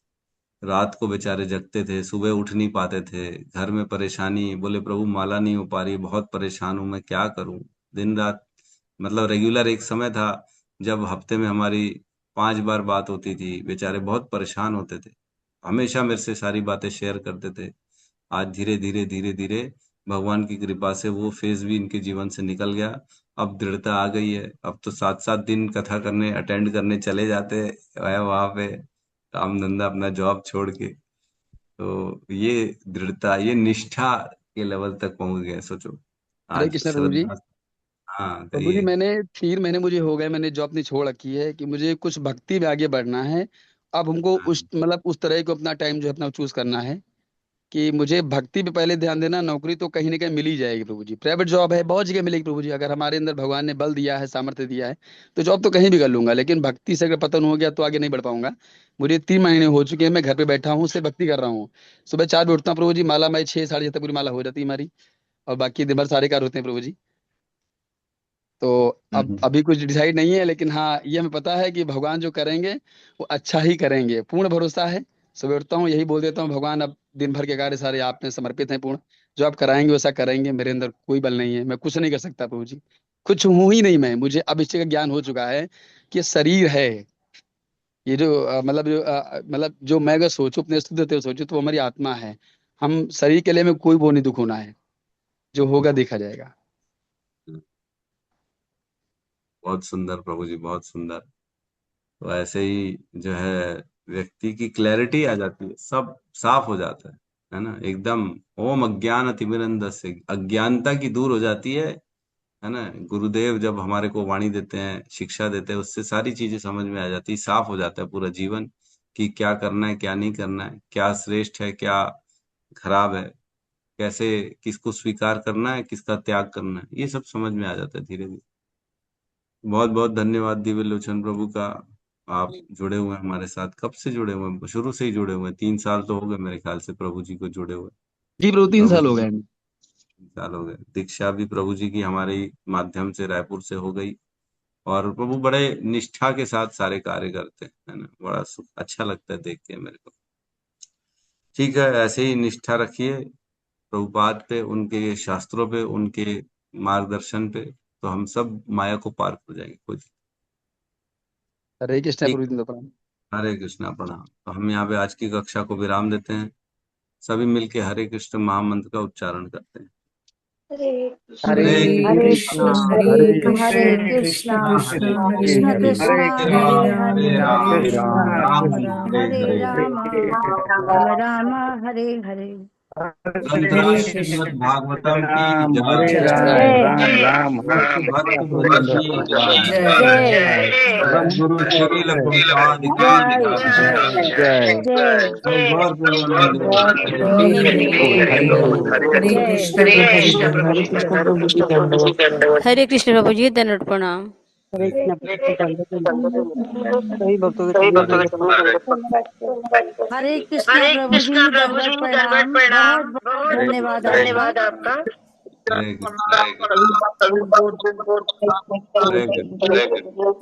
Speaker 1: रात को बेचारे जगते थे, सुबह उठ नहीं पाते थे, घर में परेशानी, बोले प्रभु माला नहीं हो पा रही, बहुत परेशान हूं, मैं क्या करूं। दिन रात, मतलब रेगुलर एक समय था जब हफ्ते में हमारी 5 बार बात होती थी। बेचारे बहुत परेशान होते थे, हमेशा मेरे से सारी बातें शेयर करते थे। आज धीरे धीरे धीरे धीरे भगवान की कृपा से वो फेज भी इनके जीवन से निकल गया। अब दृढ़ता आ गई है, अब तो 7-7 दिन कथा करने, अटेंड करने चले जाते हैं वहां पे, काम धंधा अपना जॉब छोड़ के। तो ये दृढ़ता, ये निष्ठा के लेवल तक पहुंच गए, सोचो।
Speaker 11: हरे
Speaker 1: आज
Speaker 11: कृष्ण प्रभु जी।
Speaker 1: श्रद्धा। हाँ,
Speaker 11: प्रभु जी,
Speaker 1: कहिए।
Speaker 11: मैंने 3 महीने मुझे हो गए, मैंने जॉब नहीं छोड़ रखी है कि मुझे कुछ भक्ति में आगे बढ़ना है। अब हमको उस
Speaker 1: हम्म,
Speaker 11: मतलब उस तरह को अपना टाइम जो है अपना चूज करना है कि मुझे भक्ति पे पहले ध्यान देना। नौकरी तो कहीं ना कहीं मिल ही जाएगी प्रभु जी, प्राइवेट जॉब है बहुत जगह मिलेगी प्रभु जी, अगर हमारे अंदर भगवान ने बल दिया है, सामर्थ्य दिया है, तो जॉब तो कहीं भी कर लूंगा। लेकिन भक्ति से अगर पतन हो गया तो आगे नहीं बढ़ पाऊंगा। मुझे 3 महीने हो चुके हैं, मैं घर पे बैठा हूँ, सिर्फ भक्ति कर रहा हूँ। सुबह 4 बजे उठता हूँ प्रभु जी, माला मैं 6 साढ़े 6 तक पूरी माला हो जाती है हमारी, और बाकी दिन भर सारे कार्य होते हैं प्रभु जी। तो अब
Speaker 1: हम्म,
Speaker 11: अभी कुछ डिसाइड नहीं है, लेकिन हाँ ये हमें पता है कि भगवान जो करेंगे वो अच्छा ही करेंगे, पूर्ण भरोसा है। सुबह उठता हूँ यही बोल देता हूँ, भगवान अब दिन भर के कार्य सारे आप में समर्पित हैं, पूर्ण जो आप कराएंगे वैसा करेंगे। मेरे अंदर कोई बल नहीं है, मैं कुछ नहीं कर सकता प्रभु जी, कुछ हूं ही नहीं मैं। मुझे अब इस चीज का ज्ञान हो चुका है कि ये शरीर है, ये जो मतलब जो मैं अगर सोचूं अपने शुद्ध से सोचूं तो वो हमारी आत्मा है। हम शरीर के लिए में कोई वो नहीं दुख होना है, जो होगा देखा जाएगा।
Speaker 1: हम्म। बहुत सुंदर प्रभु जी, बहुत सुंदर। तो ऐसे ही जो है व्यक्ति की क्लैरिटी आ जाती है, सब साफ हो जाता है ना, एकदम। ओम अज्ञान अतिमिरंधस्य, अज्ञानता की दूर हो जाती है ना। गुरुदेव जब हमारे को वाणी देते हैं, शिक्षा देते हैं, उससे सारी चीजें समझ में आ जाती है, साफ हो जाता है पूरा जीवन कि क्या करना है, क्या नहीं करना है, क्या श्रेष्ठ है, क्या खराब है। कैसे किसको स्वीकार करना है, किसका त्याग करना है, ये सब समझ में आ जाता है धीरे धीरे। बहुत बहुत धन्यवाद दिव्य लोचन प्रभु का। आप जुड़े हुए हैं हमारे साथ, कब से जुड़े हुए हैं? शुरू से ही जुड़े हुए हैं, 3 साल तो हो गए मेरे ख्याल से प्रभु जी को जुड़े हुए।
Speaker 11: जी प्रभु 3
Speaker 1: प्रभु
Speaker 11: साल हो
Speaker 1: जी
Speaker 11: गए।
Speaker 1: 3 साल हो गए। दीक्षा भी प्रभु जी की हमारे ही माध्यम से रायपुर से हो गई। और प्रभु बड़े निष्ठा के साथ सारे कार्य करते हैं, है ना, बड़ा अच्छा लगता है देख के मेरे को। ठीक है, ऐसे ही निष्ठा रखिए प्रभुपाद पे, उनके शास्त्रों पे, उनके मार्गदर्शन पे, तो हम सब माया को पार कर जाएंगे। कोई
Speaker 11: हरे कृष्ण
Speaker 1: ठीक।
Speaker 11: प्रभु जी प्रणाम।
Speaker 1: हरे कृष्णा, प्रणाम। तो हम यहाँ पे आज की कक्षा को विराम देते हैं। सभी मिलके हरे कृष्ण महामंत्र का उच्चारण करते हैं।
Speaker 2: हरे
Speaker 3: हरे
Speaker 2: कृष्णा
Speaker 3: कृष्ण
Speaker 2: हरे
Speaker 3: कृष्ण
Speaker 2: कृष्णा
Speaker 3: कृष्ण कृष्ण हरे
Speaker 2: कृष्ण
Speaker 3: हरे
Speaker 2: कृष्णा
Speaker 3: हरे
Speaker 2: हरे
Speaker 3: राम
Speaker 2: हरे
Speaker 3: हरे
Speaker 2: हरे
Speaker 3: राम
Speaker 2: राम
Speaker 3: राम राम
Speaker 2: हरे
Speaker 3: हरे
Speaker 2: राम राम राम हरे हरे।
Speaker 3: हरे
Speaker 1: ग्रंथराज
Speaker 3: कृष्ण
Speaker 1: श्रीमद् भागवतम की
Speaker 2: राम हरे
Speaker 1: जय।
Speaker 2: राम
Speaker 3: जय
Speaker 2: राम राम हरे
Speaker 1: भक्त
Speaker 2: हरे।
Speaker 1: भजन की जय।
Speaker 3: जय
Speaker 1: सद्गुरु श्री प्रभुपाद की जय।
Speaker 2: जय
Speaker 1: गौर प्रेमानंद।
Speaker 3: हरे हरे
Speaker 2: हरि बोल।
Speaker 3: हरे कृष्ण प्रभु जी
Speaker 7: हरे
Speaker 3: दंडवत
Speaker 7: कृष्ण
Speaker 3: प्रणाम।
Speaker 7: प्रभु जी दंडवत।
Speaker 12: हरे कृष्ण प्रभु जी दंडवत प्रणाम।
Speaker 7: हरे कृष्ण प्रभु दंडवत। सही भक्तों के
Speaker 2: हरे कृष्णा प्रभु जी दंडवत प्रणाम। बहुत बहुत धन्यवाद आपका।
Speaker 1: हरे कृष्ण। हरे कृष्ण।
Speaker 7: दंडवत।